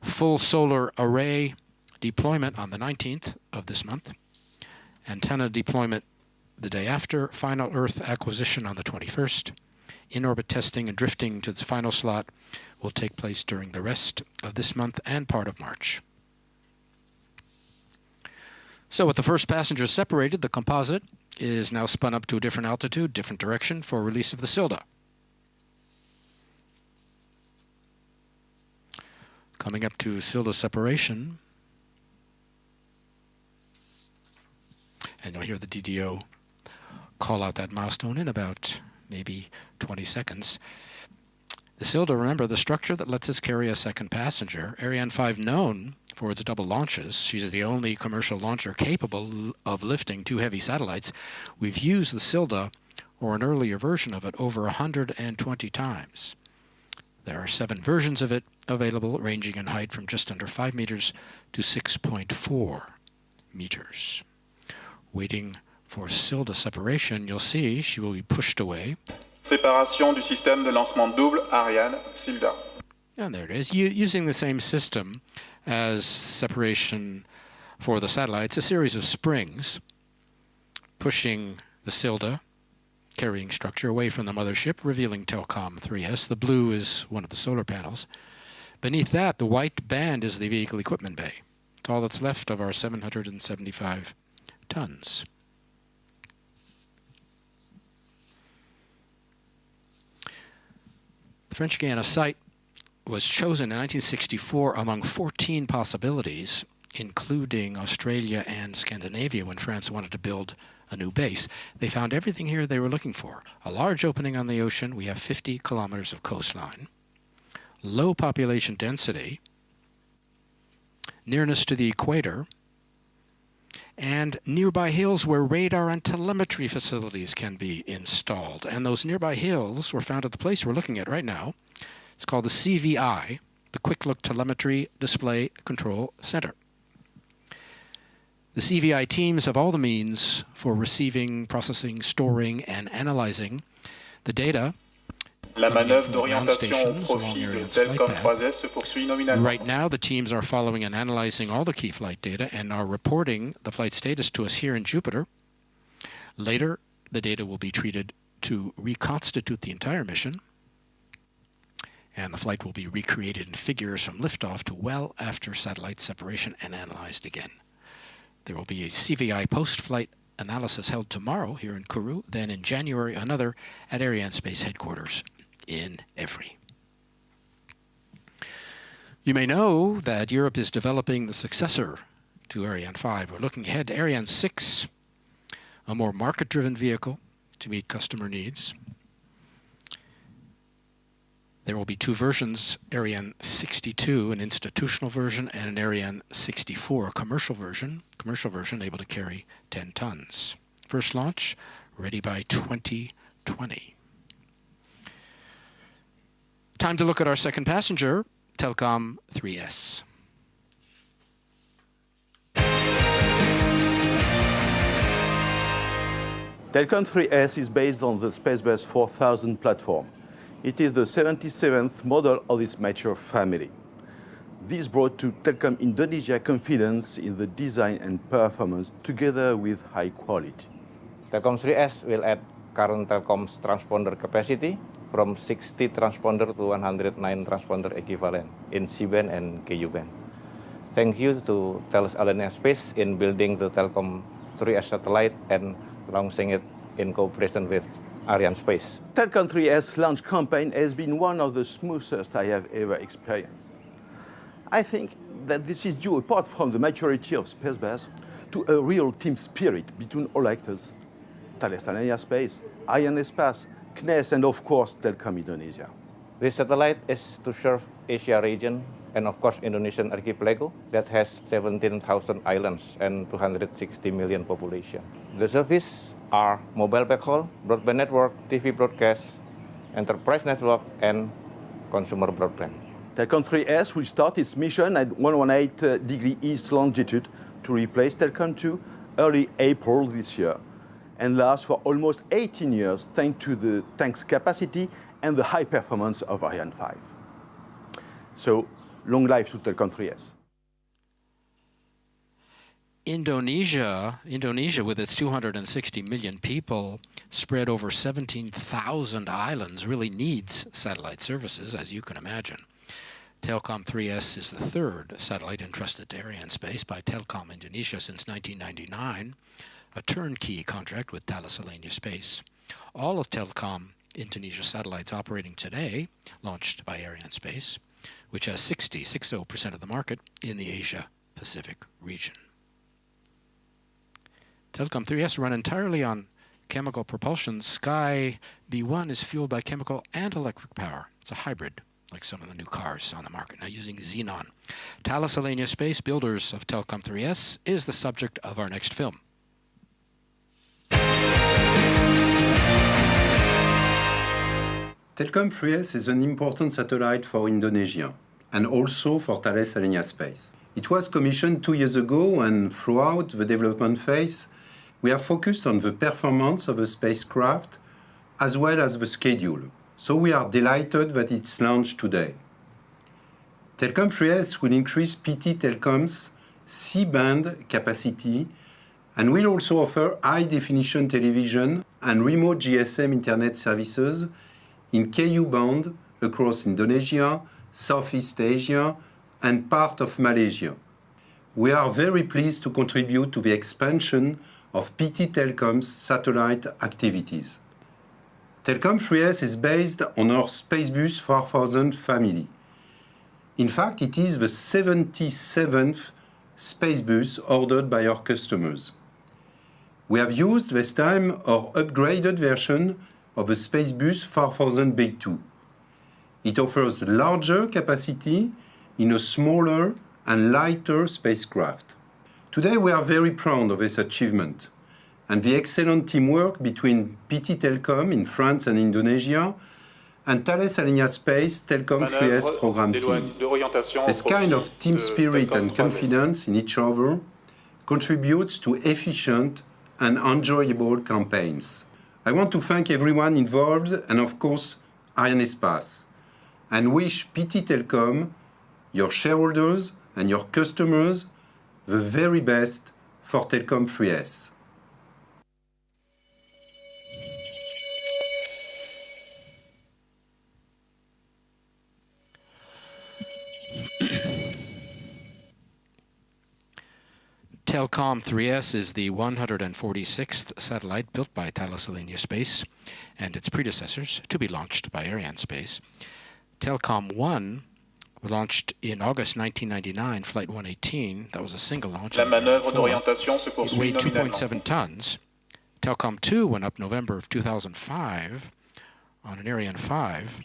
Full solar array deployment on the 19th of this month. Antenna deployment the day after. Final Earth acquisition on the 21st. In-orbit testing and drifting to the final slot will take place during the rest of this month and part of March. So with the first passenger separated, the composite is now spun up to a different altitude, different direction for release of the Silda. Coming up to Silda separation, and you'll hear the DDO call out that milestone in about maybe 20 seconds. The Silda, remember, the structure that lets us carry a second passenger. Ariane 5 known for its double launches. She's the only commercial launcher capable of lifting 2 heavy satellites. We've used the Silda, or an earlier version of it, over 120 times. There are 7 versions of it available, ranging in height from just under 5 meters to 6.4 meters. Waiting for Silda separation, you'll see she will be pushed away. Séparation du système de lancement double Ariane Silda. And there it is, using the same system as separation for the satellites, a series of springs pushing the Silda carrying structure away from the mothership, revealing Telkom 3S. The blue is one of the solar panels. Beneath that, the white band is the vehicle equipment bay. It's all that's left of our 775 tons. The French Guiana site was chosen in 1964 among 14 possibilities, including Australia and Scandinavia when France wanted to build a new base. They found everything here they were looking for. A large opening on the ocean. We have 50 kilometers of coastline. Low population density. Nearness to the equator. And nearby hills where radar and telemetry facilities can be installed. And those nearby hills were found at the place we're looking at right now. It's called the CVI, the Quick Look Telemetry Display Control Center. The CVI teams have all the means for receiving, processing, storing, and analyzing the data. La manœuvre d'orientation au profit de Telkom 3S se poursuit nominalement. Right now, the teams are following and analyzing all the key flight data and are reporting the flight status to us here in Jupiter. Later, the data will be treated to reconstitute the entire mission, and the flight will be recreated in figures from liftoff to well after satellite separation and analyzed again. There will be a CVI post-flight analysis held tomorrow here in Kourou, then in January another at Arianespace headquarters in Evry. You may know that Europe is developing the successor to Ariane 5. We're looking ahead to Ariane 6, a more market-driven vehicle to meet customer needs. There will be 2 versions, Ariane 62, an institutional version, and an Ariane 64, a commercial version able to carry 10 tons. First launch, ready by 2020. Time to look at our second passenger, Telkom 3S. Telkom 3S is based on the Spacebus 4000 platform. It is the 77th model of this mature family. This brought to Telkom Indonesia confidence in the design and performance together with high quality. Telkom 3S will add current Telkom's transponder capacity from 60 transponder to 109 transponder equivalent in C-band and Ku-band. Thank you to Thales Alenia Space in building the Telkom 3S satellite and launching it in cooperation with Arianespace. Telkom 3S launch campaign has been one of the smoothest I have ever experienced. I think that this is due, apart from the maturity of Spacebus, to a real team spirit between all actors, Thales Alenia Space, Arianespace, CNES, and of course Telkom Indonesia. This satellite is to serve Asia region and of course Indonesian archipelago that has 17,000 islands and 260 million population. The service are mobile backhaul, broadband network, TV broadcast, enterprise network, and consumer broadband. Telkom 3S will start its mission at 118 degree east longitude to replace Telkom 2 early April this year and last for almost 18 years thanks to the tank's capacity and the high performance of Ariane 5. So, long life to Telkom 3S. Indonesia, with its 260 million people spread over 17,000 islands, really needs satellite services, as you can imagine. Telkom 3S is the third satellite entrusted to Arianespace by Telkom Indonesia since 1999, a turnkey contract with Thales Alenia Space. All of Telkom Indonesia satellites operating today, launched by Arianespace, which has 60% of the market in the Asia-Pacific region. Telkom 3S run entirely on chemical propulsion. Sky B1 is fueled by chemical and electric power. It's a hybrid, like some of the new cars on the market now using xenon. Thales Alenia Space, builders of Telkom 3S, is the subject of our next film. Telkom 3S is an important satellite for Indonesia and also for Thales Alenia Space. It was commissioned 2 years ago, and throughout the development phase, we are focused on the performance of the spacecraft as well as the schedule. So we are delighted that it's launched today. Telkom 3S will increase PT Telkom's C-band capacity and will also offer high-definition television and remote GSM internet services in Ku band across Indonesia, Southeast Asia, and part of Malaysia. We are very pleased to contribute to the expansion of PT Telkom's satellite activities. Telkom 3S is based on our Spacebus 4000 family. In fact, it is the 77th Spacebus ordered by our customers. We have used this time our upgraded version of the Spacebus 4000 Big 2. It offers larger capacity in a smaller and lighter spacecraft. Today we are very proud of this achievement and the excellent teamwork between PT Telkom in France and Indonesia and Thales Alenia Space Telkom 3S program team. This kind of team spirit and confidence in each other contributes to efficient and enjoyable campaigns. I want to thank everyone involved and of course Arianespace, and wish PT Telkom, your shareholders and your customers the very best for Telkom 3S. Telkom 3S is the 146th satellite built by Thales Alenia Space and its predecessors to be launched by Arianespace. Telkom 1 launched in August 1999, Flight 118. That was a single launch. La manœuvre d'orientation se poursuit it weighed nominalement. 2.7 tons. Telkom 2 went up November of 2005 on an Ariane 5,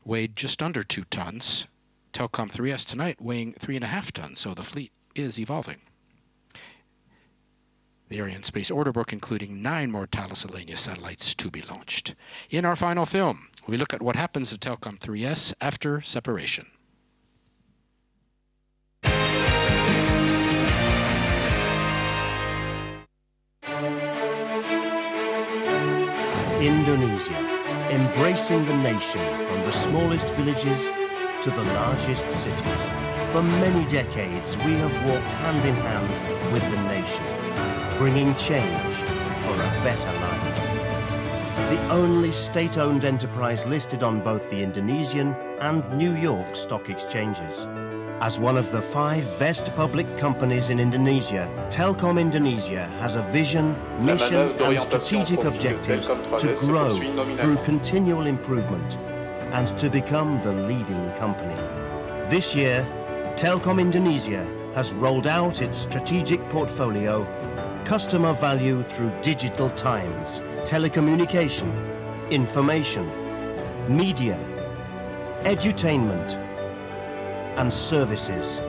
weighed just under 2 tons. Telkom 3S tonight weighing 3.5 tons, so the fleet is evolving. The Arianespace order book including 9 more Thales Alenia satellites to be launched. In our final film, we look at what happens to Telkom 3S after separation. Indonesia, embracing the nation from the smallest villages to the largest cities. For many decades, we have walked hand in hand with the nation, bringing change for a better life. The only state-owned enterprise listed on both the Indonesian and New York stock exchanges. As one of the 5 best public companies in Indonesia, Telkom Indonesia has a vision, mission and strategic objectives to grow through continual improvement and to become the leading company. This year, Telkom Indonesia has rolled out its strategic portfolio, customer value through digital times, telecommunication, information, media, edutainment, and services.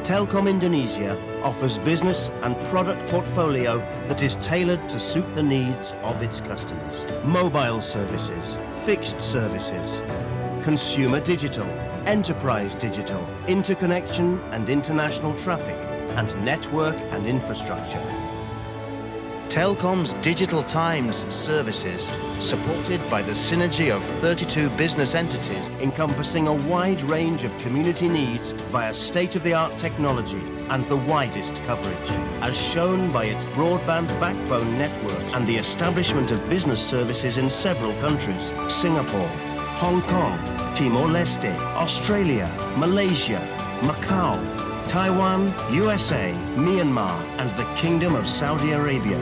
Telkom Indonesia offers business and product portfolio that is tailored to suit the needs of its customers. Mobile services, fixed services, consumer digital, enterprise digital, interconnection and international traffic, and network and infrastructure. Telkom's Digital Times services, supported by the synergy of 32 business entities encompassing a wide range of community needs via state-of-the-art technology and the widest coverage, as shown by its broadband backbone networks and the establishment of business services in several countries: Singapore, Hong Kong, Timor-Leste, Australia, Malaysia, Macau, Taiwan, USA, Myanmar, and the Kingdom of Saudi Arabia.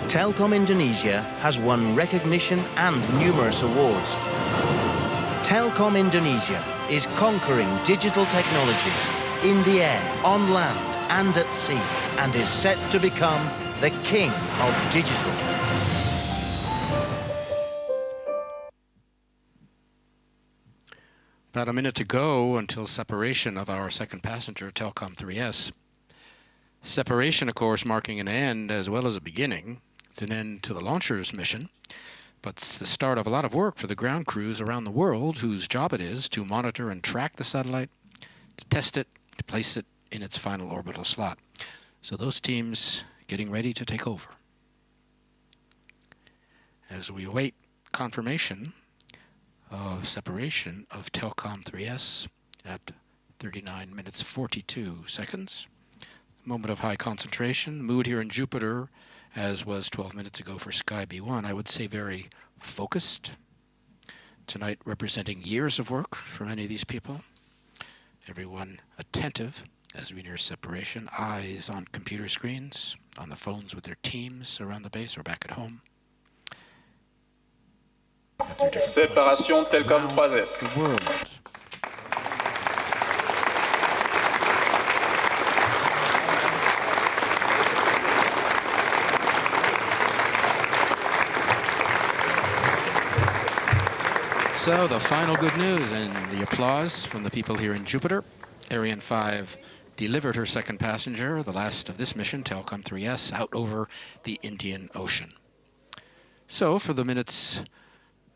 Telkom Indonesia has won recognition and numerous awards. Telkom Indonesia is conquering digital technologies in the air, on land, and at sea, and is set to become the king of digital. About a minute to go until separation of our second passenger, Telkom 3S. Separation, of course, marking an end as well as a beginning. It's an end to the launcher's mission, but it's the start of a lot of work for the ground crews around the world whose job it is to monitor and track the satellite, to test it, to place it in its final orbital slot. So those teams getting ready to take over. As we await confirmation of separation of Telkom 3S at 39 minutes 42 seconds. Moment of high concentration. Mood here in Jupiter, as was 12 minutes ago for Sky B1, I would say very focused. Tonight representing years of work for many of these people. Everyone attentive as we near separation. Eyes on computer screens, on the phones with their teams around the base or back at home. Séparation Telkom 3S. So the final good news and the applause from the people here in Jupiter. Ariane 5 delivered her second passenger, the last of this mission, Telkom 3S, out over the Indian Ocean. So for the minutes,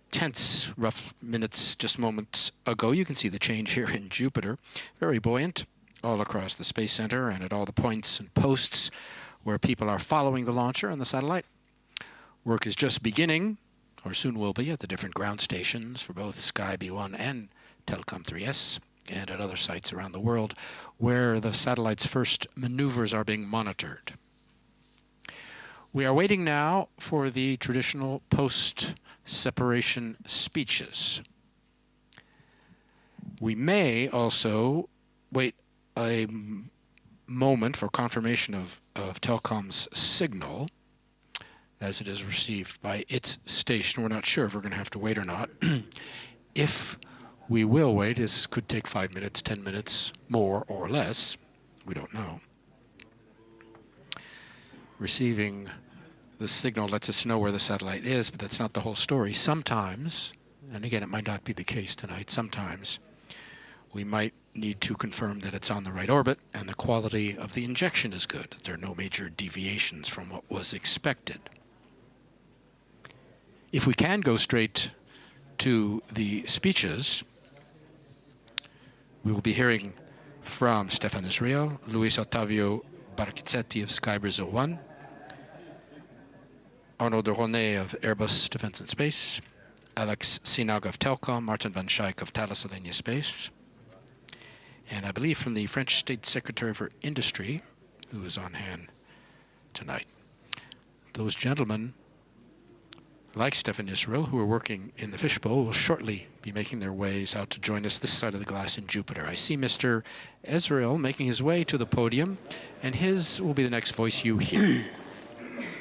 tense, rough minutes, just moments ago, you can see the change here in Jupiter. Very buoyant all across the Space Center and at all the points and posts where people are following the launcher and the satellite. Work is just beginning, or soon will be, at the different ground stations for both Sky B1 and Telkom 3S, and at other sites around the world where the satellite's first maneuvers are being monitored. We are waiting now for the traditional post-separation speeches. We may also wait a moment for confirmation of Telkom's signal as it is received by its station. We're not sure if we're going to have to wait or not. If we will wait, this could take 5 minutes, 10 minutes, more or less. We don't know. Receiving the signal lets us know where the satellite is, but that's not the whole story. Sometimes, and again, it might not be the case tonight, sometimes we might need to confirm that it's on the right orbit and the quality of the injection is good. There are no major deviations from what was expected. If we can go straight to the speeches, we will be hearing from Stefan Israel, Luis Ottavio Barquizetti of Sky Brazil 1, Arnaud de Ronay of Airbus Defence and Space, Alex Sinag of Telkom, Martin van Schaik of Thales Alenia Space, and I believe from the French State Secretary for Industry, who is on hand tonight. Those gentlemen, like Stefan Israel, who are working in the fishbowl, will shortly be making their ways out to join us this side of the glass in Jupiter. I see Mr. Israel making his way to the podium, and his will be the next voice you hear.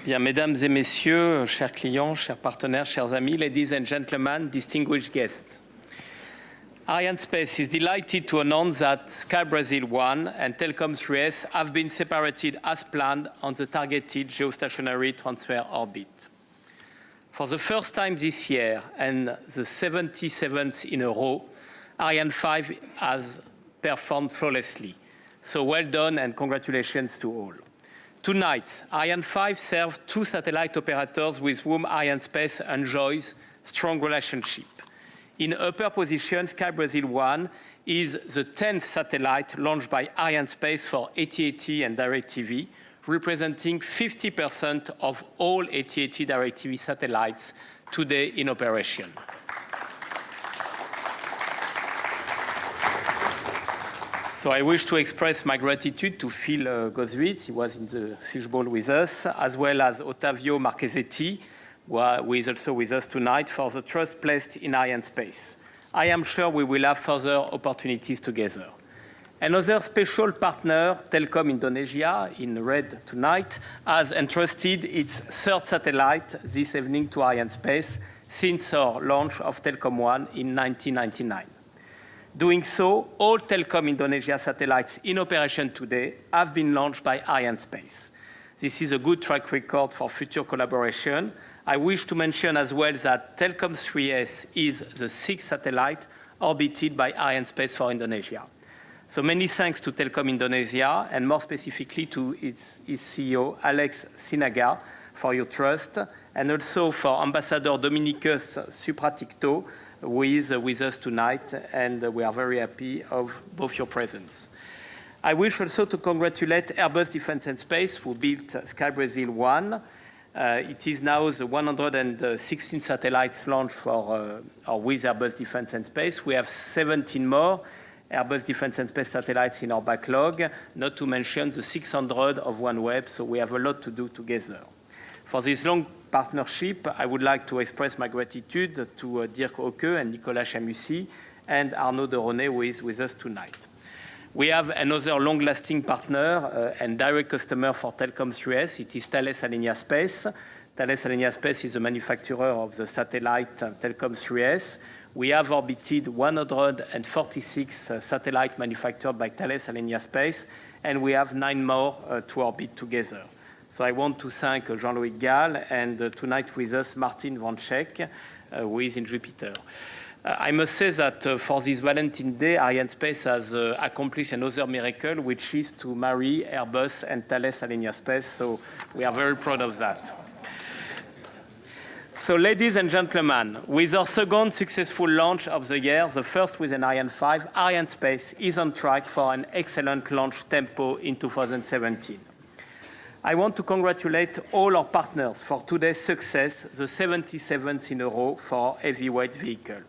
Bien, mesdames et messieurs, chers clients, chers partenaires, chers amis, ladies and gentlemen, distinguished guests. Arianespace is delighted to announce that Sky Brazil 1 and Telkom 3S have been separated as planned on the targeted geostationary transfer orbit. For the first time this year, and the 77th in a row, Ariane 5 has performed flawlessly, So well done and congratulations to all. Tonight, Ariane 5 serves 2 satellite operators with whom Arianespace enjoys strong relationship. In upper position, Sky Brasil 1 is the 10th satellite launched by Arianespace for AT&T and DirecTV, representing 50% of all AT&T DirecTV satellites today in operation. So I wish to express my gratitude to Phil Goswitz, he was in the fishbowl with us, as well as Ottavio Marchesetti, who is also with us tonight, for the trust placed in Arianespace. I am sure we will have further opportunities together. Another special partner, Telkom Indonesia, in red tonight, has entrusted its 3rd satellite this evening to Arianespace since our launch of Telkom One in 1999. Doing so, all Telkom Indonesia satellites in operation today have been launched by Arianespace. This is a good track record for future collaboration. I wish to mention as well that Telkom 3S is the 6th satellite orbited by Arianespace for Indonesia. So many thanks to Telkom Indonesia, and more specifically to its CEO, Alex Sinaga, for your trust, and also for Ambassador Dominicus Supraticto, who is with us tonight, and we are very happy of both your presence. I wish also to congratulate Airbus Defence and Space, who built Sky Brasil 1. It is now the 116 satellites launched for or with Airbus Defence and Space. We have 17 more Airbus Defence and Space satellites in our backlog, not to mention the 600 of OneWeb, so we have a lot to do together. For this long partnership, I would like to express my gratitude to Dirk Oke and Nicolas Chamussy and Arnaud de Ronet, who is with us tonight. We have another long-lasting partner and direct customer for Telkom 3S. It is Thales Alenia Space. Thales Alenia Space is the manufacturer of the satellite Telkom 3S. We have orbited 146 satellites manufactured by Thales Alenia Space, and we have 9 more to orbit together. So I want to thank Jean-Louis Gall and tonight with us Martin Van Schek, who is in Jupiter. I must say that for this Valentine's Day, Arianespace has accomplished another miracle, which is to marry Airbus and Thales Alenia Space. So we are very proud of that. So ladies and gentlemen, with our second successful launch of the year, the first with an Ariane 5, Arianespace is on track for an excellent launch tempo in 2017. I want to congratulate all our partners for today's success, the 77th in a row for heavyweight vehicle.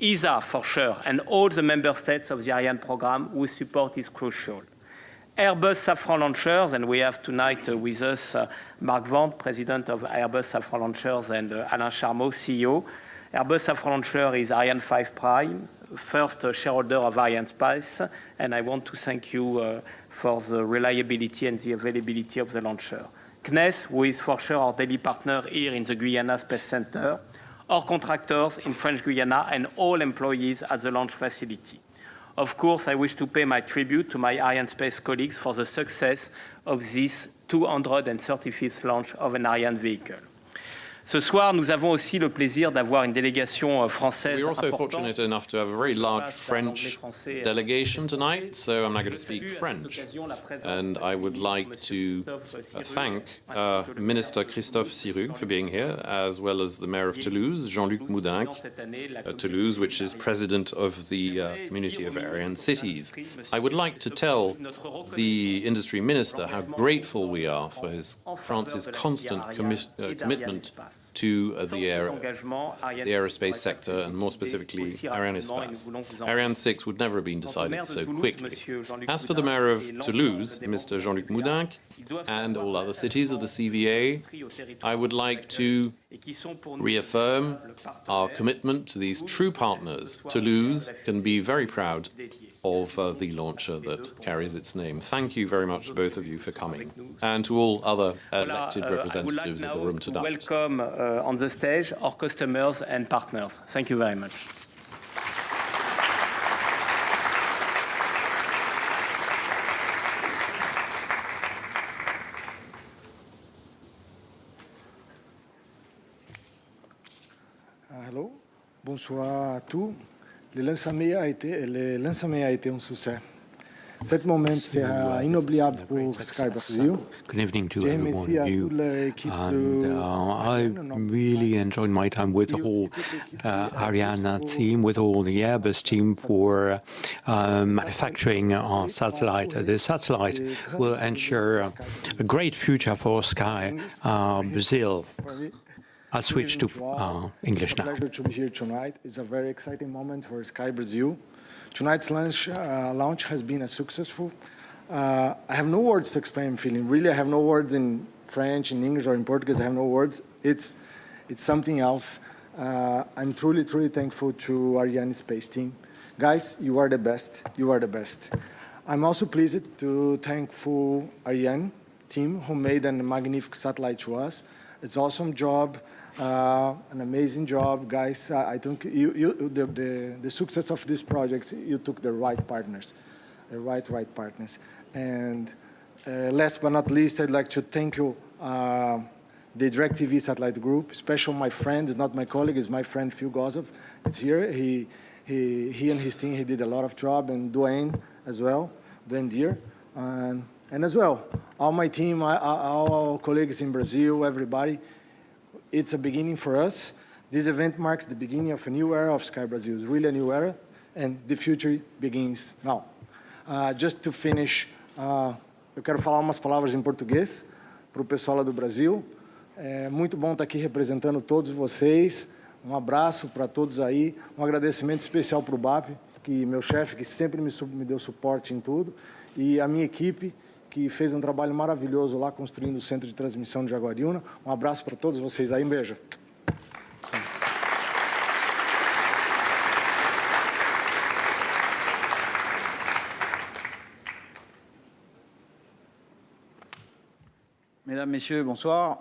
ESA, for sure, and all the member states of the Ariane program whose support is crucial. Airbus Safran Launchers, and we have tonight with us Marc Vente, President of Airbus Safran Launchers, and Alain Charmeau, CEO. Airbus Safran Launcher is Ariane 5 Prime, first shareholder of Arianespace, and I want to thank you for the reliability and the availability of the launcher. CNES, who is for sure our daily partner here in the Guyana Space Center, our contractors in French Guiana, and all employees at the launch facility. Of course, I wish to pay my tribute to my Arianespace colleagues for the success of this 235th launch of an Ariane vehicle. Ce soir, nous avons aussi le plaisir d'avoir une délégation française. We're also fortunate enough to have a very large French delegation tonight, so I'm now going to speak French. And I would like to thank Minister Christophe Siru for being here, as well as the Mayor of Toulouse, Jean-Luc Moudinque, Toulouse, which is President of the Community of Ariane Cities. I would like to tell the Industry Minister how grateful we are for France's constant commitment to the aerospace sector, and more specifically Arianespace. Ariane 6 would never have been decided so quickly. As for the Mayor of Toulouse, Mr. Jean-Luc Moudinque, and all other cities of the CVA, I would like to reaffirm our commitment to these true partners. Toulouse can be very proud of the launcher that carries its name. Thank you very much to both of you for coming, and to all other elected representatives in the room tonight. Welcome on the stage our customers and partners. Thank you very much. Hello, bonsoir à tous. Le lancement a été un succès. Cet moment, c'est inoubliable pour Sky Brasil. Good evening to every one of you. And I really enjoyed my time with the whole Ariane team, with all the Airbus team for manufacturing our satellite. The satellite will ensure a great future for Sky Brazil. I'll switch to English now. It's a pleasure to be here tonight. It's a very exciting moment for Sky Brazil. Tonight's launch has been a successful. I have no words to explain feeling. Really, I have no words in French, in English, or in Portuguese. I have no words. It's something else. I'm truly, truly thankful to Ariane Space team. Guys, you are the best. You are the best. I'm also pleased to thankful Ariane team who made a magnificent satellite to us. It's an awesome job. An amazing job, guys. I think the success of this project, you took the right partners, the right partners. And last but not least, I'd like to thank you, the DirecTV Satellite Group, especially my friend, is not my colleague, is my friend Phil Gozov. It's here. He and his team, he did a lot of job, and Dwayne as well, Dwayne Deere. And as well, all my team, all our colleagues in Brazil, everybody. It's a beginning for us. This event marks the beginning of a new era of Sky Brazil. It's really a new era, and the future begins now. Just to finish, eu quero falar umas palavras em português para o pessoal lá do Brasil. É muito bom estar aqui representando todos vocês. Um abraço para todos aí. Um agradecimento especial para o BAP, que meu chefe, que sempre me deu suporte em tudo, e a minha equipe, que fez um trabalho maravilhoso lá construindo o centro de transmissão de Jaguariúna. Um abraço para todos vocês aí, um beijo. Mesdames, Messieurs, bonsoir.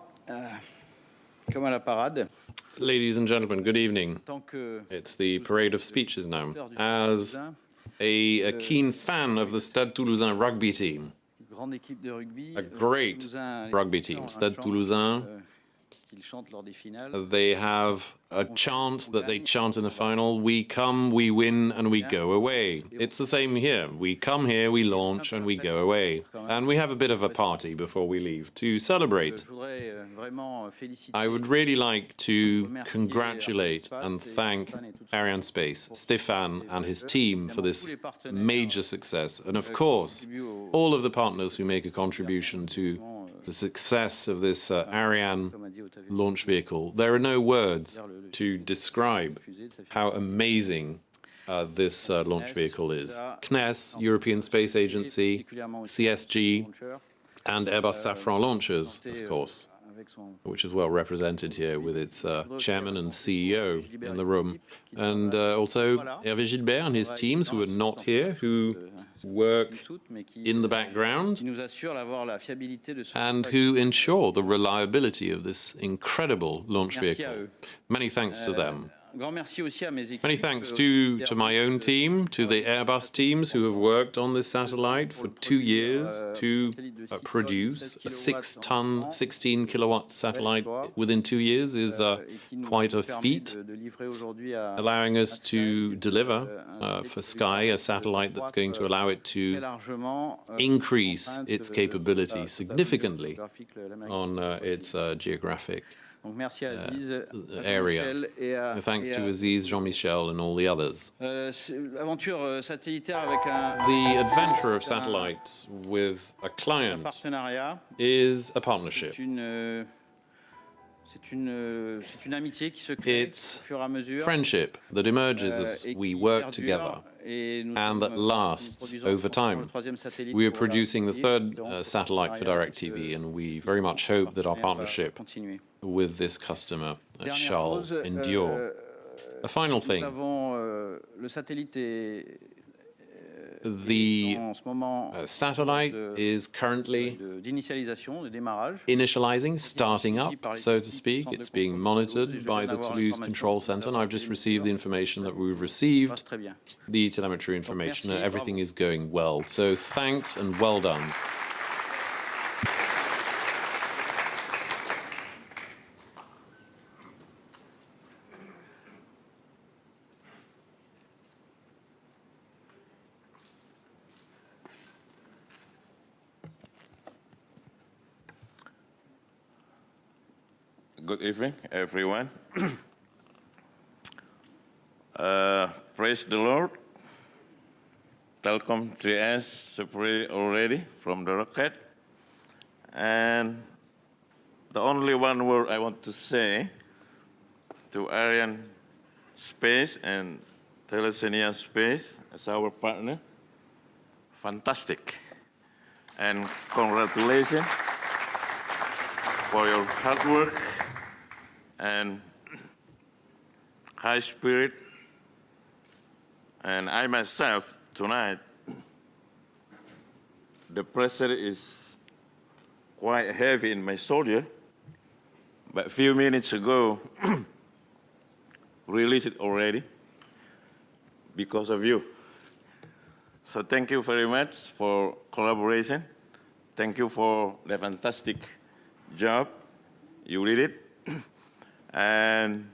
Comme à la parade. Ladies and gentlemen, good evening. It's the parade of speeches now. As a keen fan of the Stade Toulousain rugby team, a great rugby team, Stade Toulousain. They have a chant that they chant in the final: we come, we win, and we go away. It's the same here. We come here, we launch, and we go away. And we have a bit of a party before we leave to celebrate. I would really like to congratulate and thank Ariane Space, Stéphane and his team for this major success. And of course, all of the partners who make a contribution to the success of this Ariane launch vehicle. There are no words to describe how amazing this launch vehicle is. CNES, European Space Agency, CSG, and Airbus Safran Launchers, of course, which is well represented here with its chairman and CEO in the room. And also Hervé Gilbert and his teams, who are not here, who work in the background and who ensure the reliability of this incredible launch vehicle. Many thanks to them. Many thanks to my own team, to the Airbus teams who have worked on this satellite for 2 years to produce a 6-ton, 16-kilowatt satellite within 2 years is quite a feat, allowing us to deliver for Sky a satellite that's going to allow it to increase its capability significantly on its geographic area. Thanks to Aziz, Jean-Michel, and all the others. The adventure of satellites with a client is a partnership. It's friendship that emerges as we work together and that lasts over time. We are producing the third satellite for DirecTV, and we very much hope that our partnership with this customer shall endure. A final thing. The satellite is currently initializing, starting up, so to speak. It's being monitored by the Toulouse Control Center, and I've just received the information that we've received, the telemetry information, and everything is going well. So thanks and well done. Good evening, everyone. Praise the Lord. Telkom 3S separated already from the rocket. And the only one word I want to say to Ariane Space and Telesenia Space as our partner, fantastic. And congratulations for your hard work and high spirit. And I myself, tonight, the pressure is quite heavy in my shoulder, but a few minutes ago, released it already because of you. So thank you very much for collaboration. Thank you for the fantastic job. You did it. And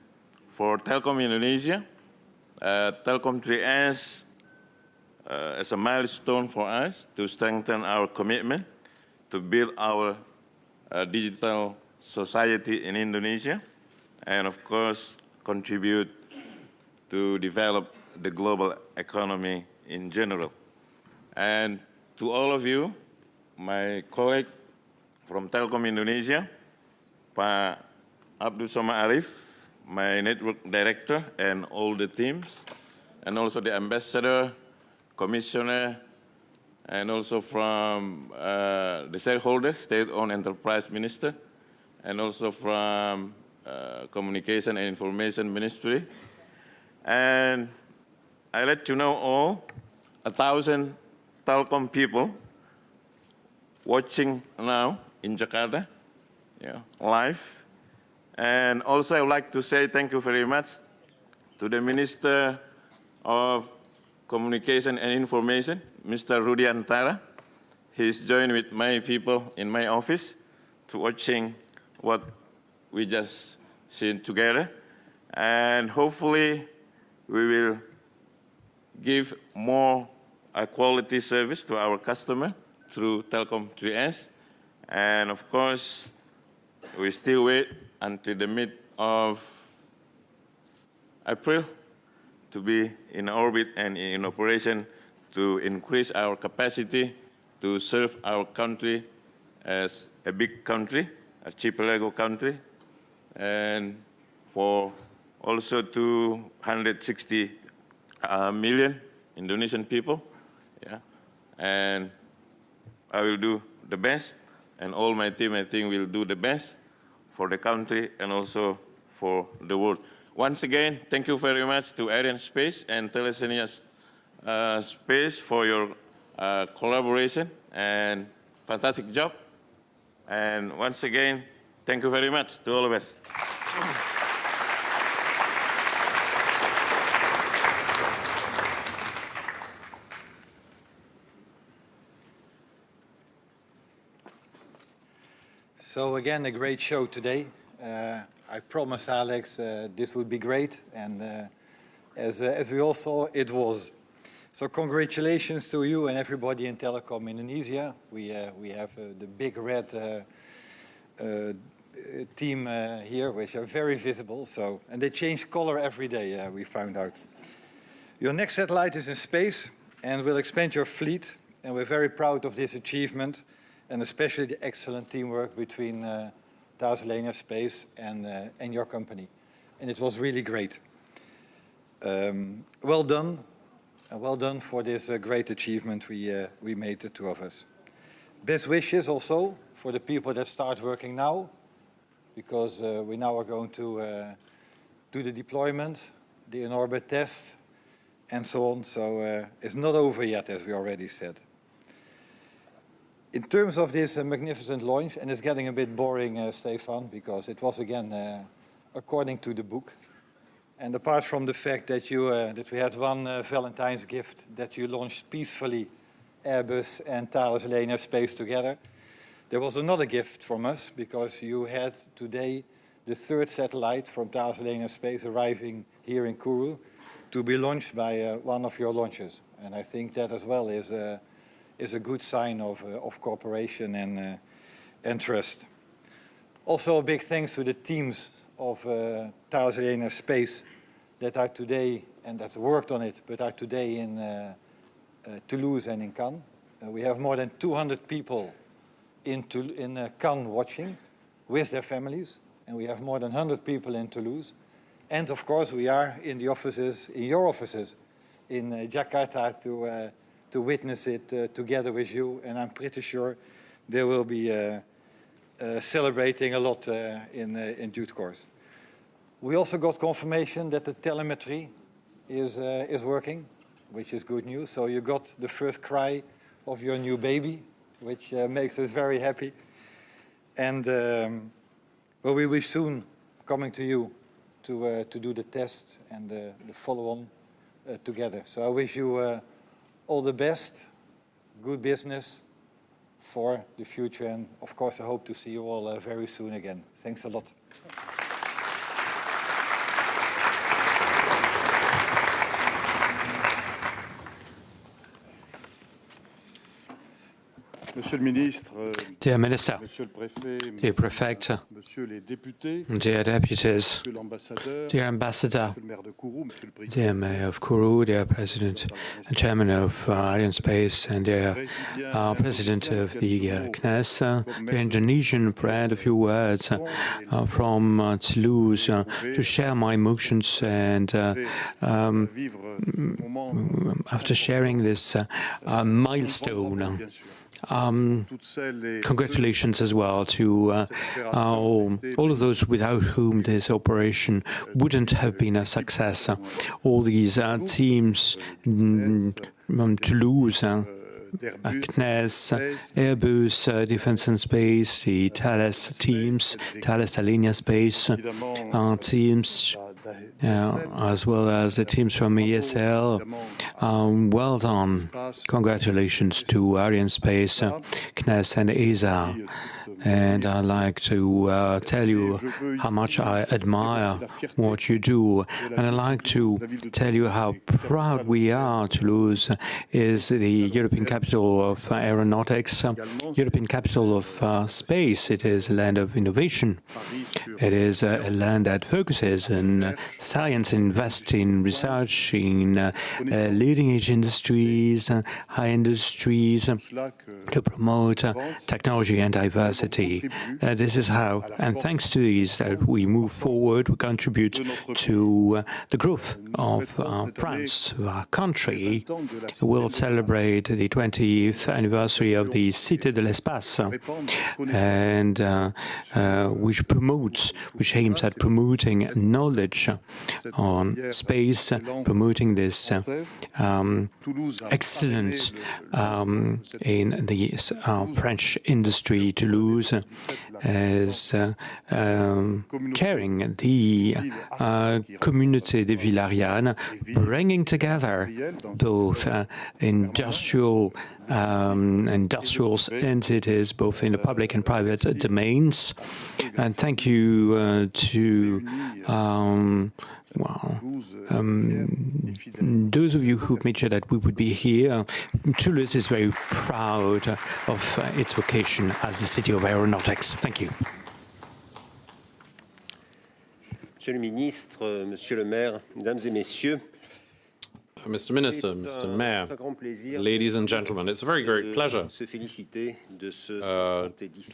for Telkom Indonesia, Telkom 3S is a milestone for us to strengthen our commitment to build our digital society in Indonesia, and of course, contribute to develop the global economy in general. And to all of you, my colleague from Telkom Indonesia, Pak Abdul Somad Arif, my network director, and all the teams, and also the ambassador, commissioner, and also from the shareholders, state-owned enterprise minister, and also from communication and information ministry. And I let you know all, 1,000 Telkom people watching now in Jakarta, live. And also I would like to say thank you very much to the Minister of Communication and Information, Mr. Rudiantara. He's joined with my people in my office to watching what we just seen together. And hopefully we will give more quality service to our customer through Telkom 3S. And of course, we still wait until the mid of April to be in orbit and in operation to increase our capacity to serve our country as a big country, a archipelago country, and for also 260 million Indonesian people. And I will do the best, and all my team, I think, will do the best for the country and also for the world. Once again, thank you very much to Ariane Space and Telesenia Space for your collaboration and fantastic job. And once again, thank you very much to all of us. So again, a great show today. I promised Alex this would be great, and as we all saw, it was. So congratulations to you and everybody in Telkom Indonesia. We have the big red team here, which are very visible. So, and they change color every day, we found out. Your next satellite is in space and will expand your fleet, and we're very proud of this achievement, and especially the excellent teamwork between Telesenia Space and your company. And it was really great. Well done. Well done for this great achievement we made, the two of us. Best wishes also for the people that start working now, because we now are going to do the deployment, the in-orbit test, and so on. So it's not over yet, as we already said. In terms of this magnificent launch, and it's getting a bit boring, Stefan, because it was again according to the book. And apart from the fact that that we had one Valentine's gift, that you launched peacefully Airbus and Telesenia Space together, there was another gift from us, because you had today the third satellite from Telesenia Space arriving here in Kourou to be launched by one of your launchers. And I think that as well is a good sign of cooperation and trust. Also a big thanks to the teams of Thales Alenia Space that are today, and that worked on it, but are today in Toulouse and in Cannes. We have more than 200 people in Cannes watching with their families, and we have more than 100 people in Toulouse. And of course, we are in the offices, in your offices, in Jakarta to witness it together with you. And I'm pretty sure they will be celebrating a lot in due course. We also got confirmation that the telemetry is working, which is good news. So you got the first cry of your new baby, which makes us very happy. And well, we will soon coming to you to do the test and the follow-on together. So I wish you all the best, good business for the future, and of course I hope to see you all very soon again. Thanks a lot. Dear Minister, dear Prefect, dear Deputies, dear Ambassador, dear Mayor of Kourou, dear President and Chairman of Ariane Space, and dear President of the CNES, dear Indonesian friend, a few words from Toulouse to share my emotions, and after sharing this milestone, congratulations as well to all of those without whom this operation wouldn't have been a success. All these teams, Toulouse, CNES, Airbus, Defence and Space, the Thales teams, Thales Alenia Space teams, as well as the teams from ESL. Well done. Congratulations to Ariane Space, CNES and ESA. And I'd like to tell you how much I admire what you do. And I'd like to tell you how proud we are. Toulouse is the European capital of aeronautics, European capital of space. It is a land of innovation. It is a land that focuses on science, invests in research, in leading-edge industries, high industries, to promote technology and diversity. This is how, and thanks to these, that we move forward, we contribute to the growth of France. Our country will celebrate the 20th anniversary of the Cité de l'Espace, and which aims at promoting knowledge on space, promoting this excellence in the French industry. Toulouse is chairing the Communauté de Ville Ariane, bringing together both industrial entities, both in the public and private domains. And thank you to those of you who've made sure that we would be here. Toulouse is very proud of its vocation as the city of aeronautics. Thank you. Monsieur le Ministre, Monsieur le Maire, Mesdames et Messieurs, Mr. Minister, Mr. Mayor, ladies and gentlemen, it's a very great pleasure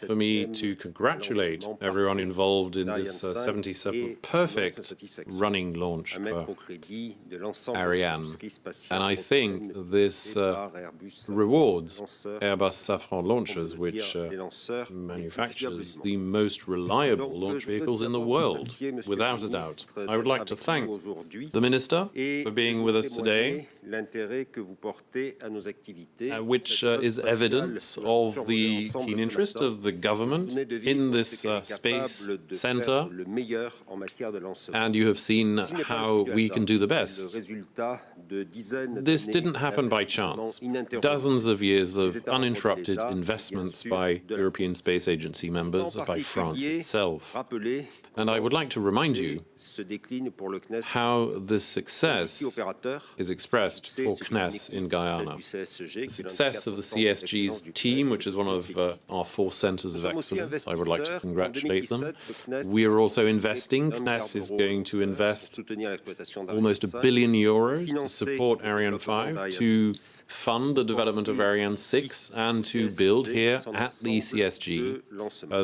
for me to congratulate everyone involved in this 77 perfect running launch for Ariane. And I think this rewards Airbus Safran launchers, which manufactures the most reliable launch vehicles in the world, without a doubt. I would like to thank the Minister for being with us today, which is evidence of the keen interest of the government in this space center, and you have seen how we can do the best. This didn't happen by chance. Dozens of years of uninterrupted investments by European Space Agency members, by France itself. And I would like to remind you how this success is expressed for CNES in Guyana. The success of the CSG's team, which is one of our 4 centres of excellence, I would like to congratulate them. We are also investing. CNES is going to invest almost €1 billion to support Ariane 5, to fund the development of Ariane 6, and to build here at the CSG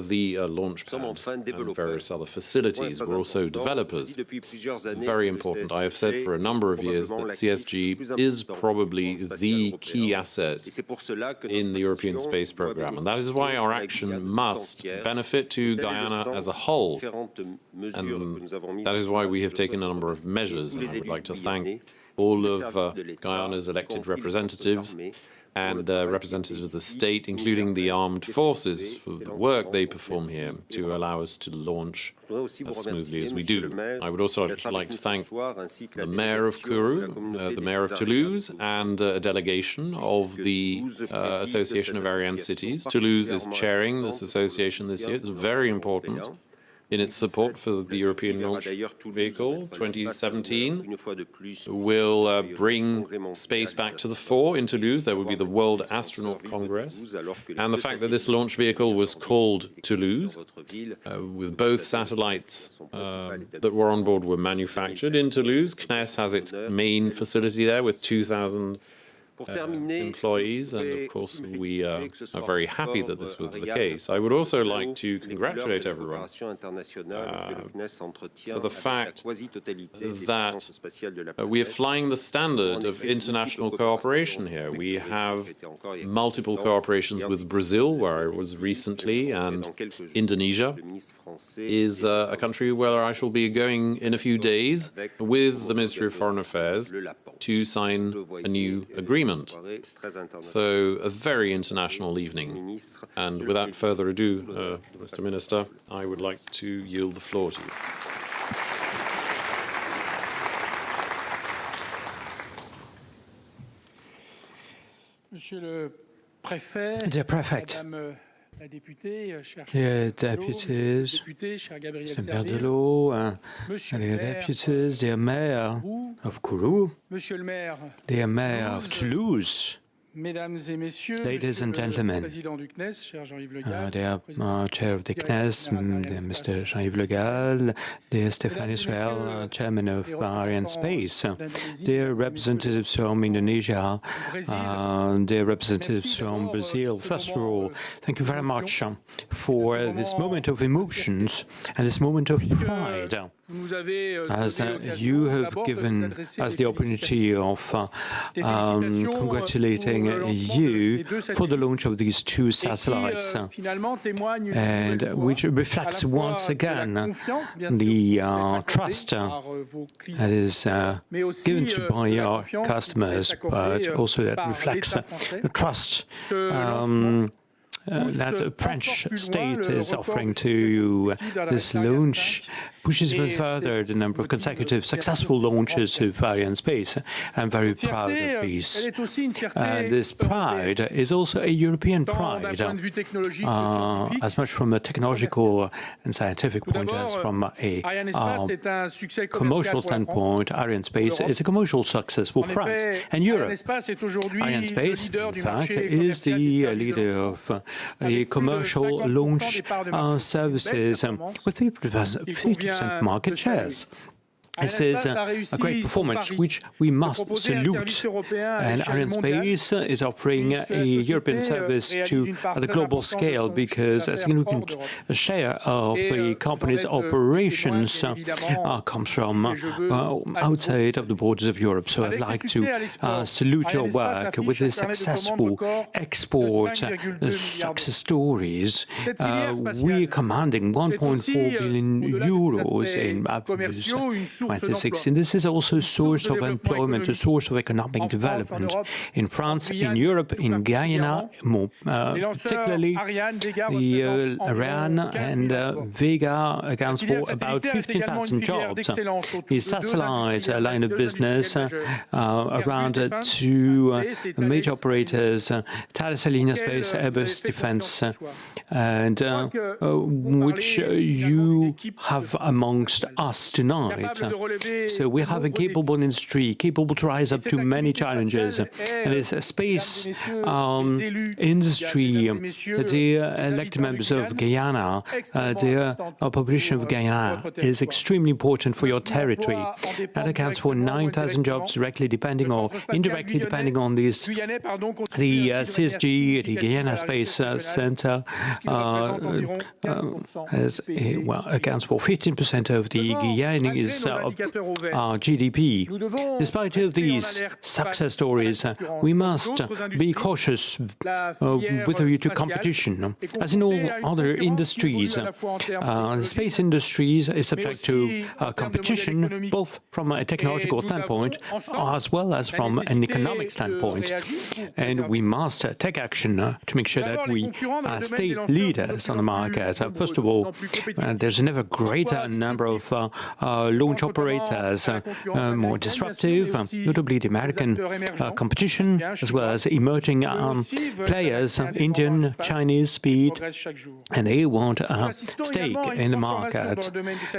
the launch pad and various other facilities. We're also developers. It's very important. I have said for a number of years that CSG is probably the key asset in the European space program, and that is why our action must benefit to Guyana as a whole, and that is why we have taken a number of measures, and I would like to thank all of Guyana's elected representatives and representatives of the state, including the armed forces, for the work they perform here to allow us to launch as smoothly as we do. I would also like to thank the mayor of Kourou, the mayor of Toulouse, and a delegation of the Association of Ariane Cities. Toulouse is chairing this association this year. It's very important in its support for the European launch vehicle. 2017 will bring space back to the fore in Toulouse. There will be the World Astronaut Congress. And the fact that this launch vehicle was called Toulouse, with both satellites that were on board were manufactured in Toulouse. CNES has its main facility there with 2,000 employees, and of course we are very happy that this was the case. I would also like to congratulate everyone for the fact that we are flying the standard of international cooperation here. We have multiple cooperations with Brazil, where I was recently, and Indonesia is a country where I shall be going in a few days with the Ministry of Foreign Affairs to sign a new agreement. So a very international evening. And without further ado, Mr. Minister, I would like to yield the floor to you. Dear Prefect, dear deputies, Mr. Berdelot, dear deputies, dear Mayor of Kourou, dear Mayor of Toulouse, ladies and gentlemen, dear Chair of the CNES, dear Mr. Jean-Yves Le Gall, dear Stéphane Israël, Chairman of Ariane Space, dear representatives from Indonesia, dear representatives from Brazil, first of all, thank you very much for this moment of emotions and this moment of pride, as you have given us the opportunity of congratulating you for the launch of these 2 satellites, and which reflects once again the trust that is given to by our customers, but also that reflects the trust that the French state is offering to this launch, pushes even further the number of consecutive successful launches of Ariane Space. I'm very proud of these. This pride is also a European pride, as much from a technological and scientific point as from a commercial standpoint. Ariane Space is a commercial success for France and Europe. Ariane Space, in fact, is the leader of the commercial launch services with 50% market shares. This is a great performance which we must salute, and Ariane Space is offering a European service at a global scale, because a significant share of the company's operations comes from outside of the borders of Europe. So I'd like to salute your work with this successful export success stories. We are commanding 1.4 billion euros in revenues 2016. This is also a source of employment, a source of economic development in France, in Europe, in Guyana, more particularly the Araine and Vega accounts for about 15,000 jobs. The satellite line of business around two major operators, Thales Alenia Space, Airbus Defence, and which you have amongst us tonight. So we have a capable industry, capable to rise up to many challenges. And this space industry, dear elected members of Guyana, dear population of Guyana, is extremely important for your territory. That accounts for 9,000 jobs directly depending or indirectly depending on this. The CSG, the Guyana Space Center, accounts for 15% of the Guyanese GDP. Despite of these success stories, we must be cautious with a view to competition. As in all other industries, the space industries is subject to competition, both from a technological standpoint as well as from an economic standpoint. And we must take action to make sure that we stay leaders on the market. First of all, there's a never greater number of launch operators, more disruptive, notably the American competition, as well as emerging players, Indian, Chinese speed, and they want a stake in the market.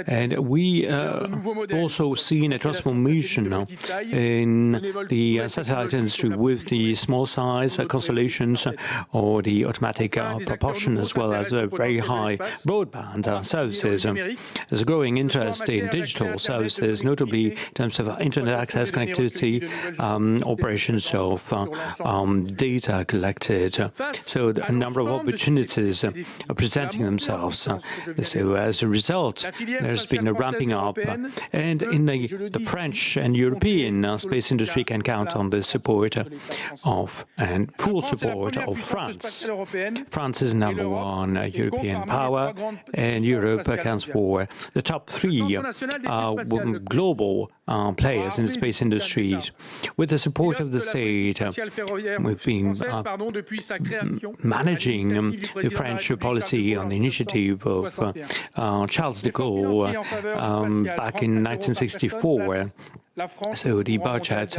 And we also seen a transformation in the satellite industry with the small size constellations or the automatic propulsion, as well as very high broadband services. There's a growing interest in digital services, notably in terms of internet access, connectivity, operations of data collected. So a number of opportunities are presenting themselves. So as a result, there's been a ramping up. And in the French and European space industry can count on the support of and full support of France. France is number one European power, and Europe accounts for the top three global players in the space industries. With the support of the state, we've been managing the French policy on the initiative of Charles de Gaulle back in 1964. So the budget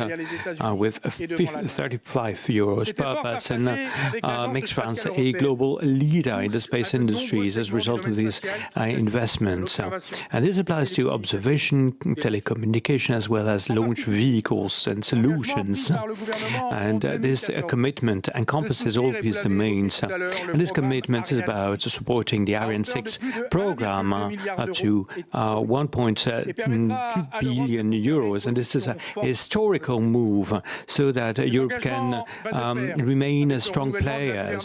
with 35 euros per person makes France a global leader in the space industries as a result of these investments. And this applies to observation, telecommunication, as well as launch vehicles and solutions. And this commitment encompasses all these domains. And this commitment is about supporting the Ariane 6 program up to 1.2 billion euros. And this is a historical move so that Europe can remain a strong player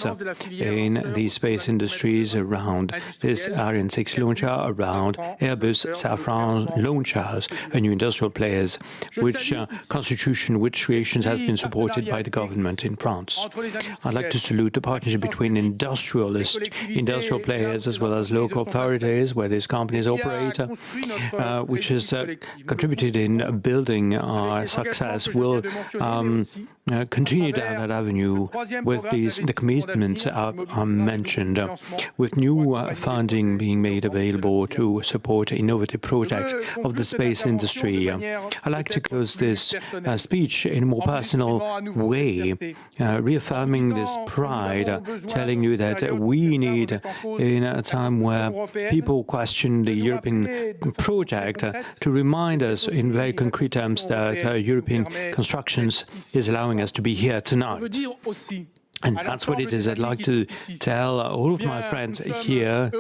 in the space industries around this Ariane 6 launcher, around Airbus, Safran launchers, and new industrial players, which creations has been supported by the government in France. I'd like to salute the partnership between industrial players as well as local authorities where these companies operate, which has contributed in building our success. Will continue down that avenue with the commitments I mentioned, with new funding being made available to support innovative projects of the space industry. I'd like to close this speech in a more personal way, reaffirming this pride, telling you that we need, in a time where people question the European project, to remind us in very concrete terms that European constructions is allowing us to be here tonight. And that's what it is. I'd like to tell all of my friends here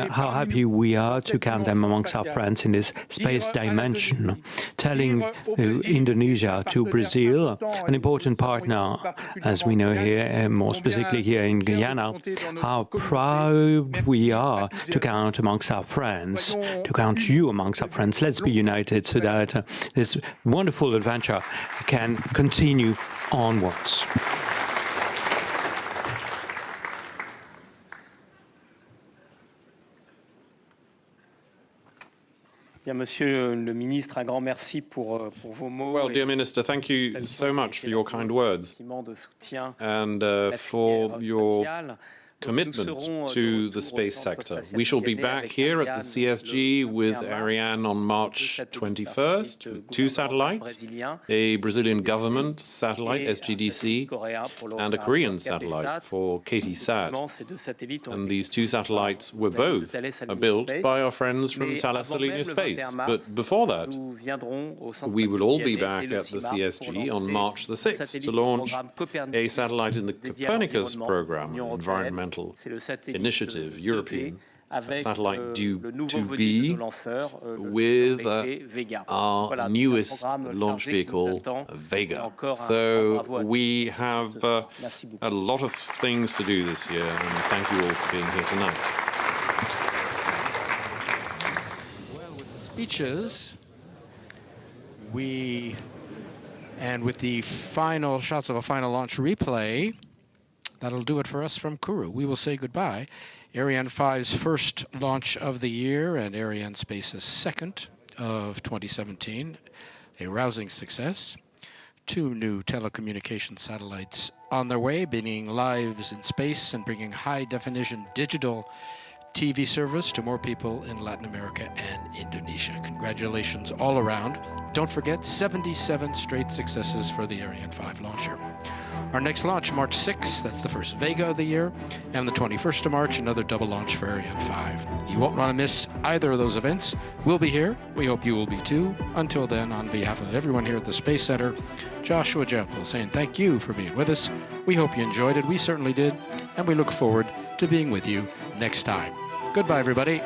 how happy we are to count them amongst our friends in this space dimension, telling Indonesia, to Brazil, an important partner, as we know here, and more specifically here in Guyana, how proud we are to count amongst our friends, to count you amongst our friends. Let's be united so that this wonderful adventure can continue onwards. Monsieur le ministre, un grand merci pour vos mots. Well, dear Minister, thank you so much for your kind words and for your commitment to the space sector. We shall be back here at the CSG with Ariane on March 21st, with 2 satellites, a Brazilian government satellite, SGDC, and a Korean satellite for KT-SAT. And these 2 satellites were both built by our friends from Thales Alenia Space. But before that, we will all be back at the CSG on March the 6th to launch a satellite in the Copernicus program, environmental initiative, European satellite due to be with our newest launch vehicle, Vega. So we have a lot of things to do this year, and thank you all for being here tonight. Well, with the speeches, and with the final shots of a final launch replay, that'll do it for us from Kourou. We will say goodbye. Ariane 5's first launch of the year and Ariane Space's second of 2017. A rousing success. 2 new telecommunication satellites on their way, bringing lives in space and bringing high-definition digital TV service to more people in Latin America and Indonesia. Congratulations all around. Don't forget, 77 straight successes for the Ariane 5 launcher. Our next launch, March 6th, that's the first Vega of the year, and the 21st of March, another double launch for Ariane 5. You won't want to miss either of those events. We'll be here. We hope you will be too. Until then, on behalf of everyone here at the Space Center, Joshua Jempel saying thank you for being with us. We hope you enjoyed it. We certainly did, and we look forward to being with you next time. Goodbye, everybody.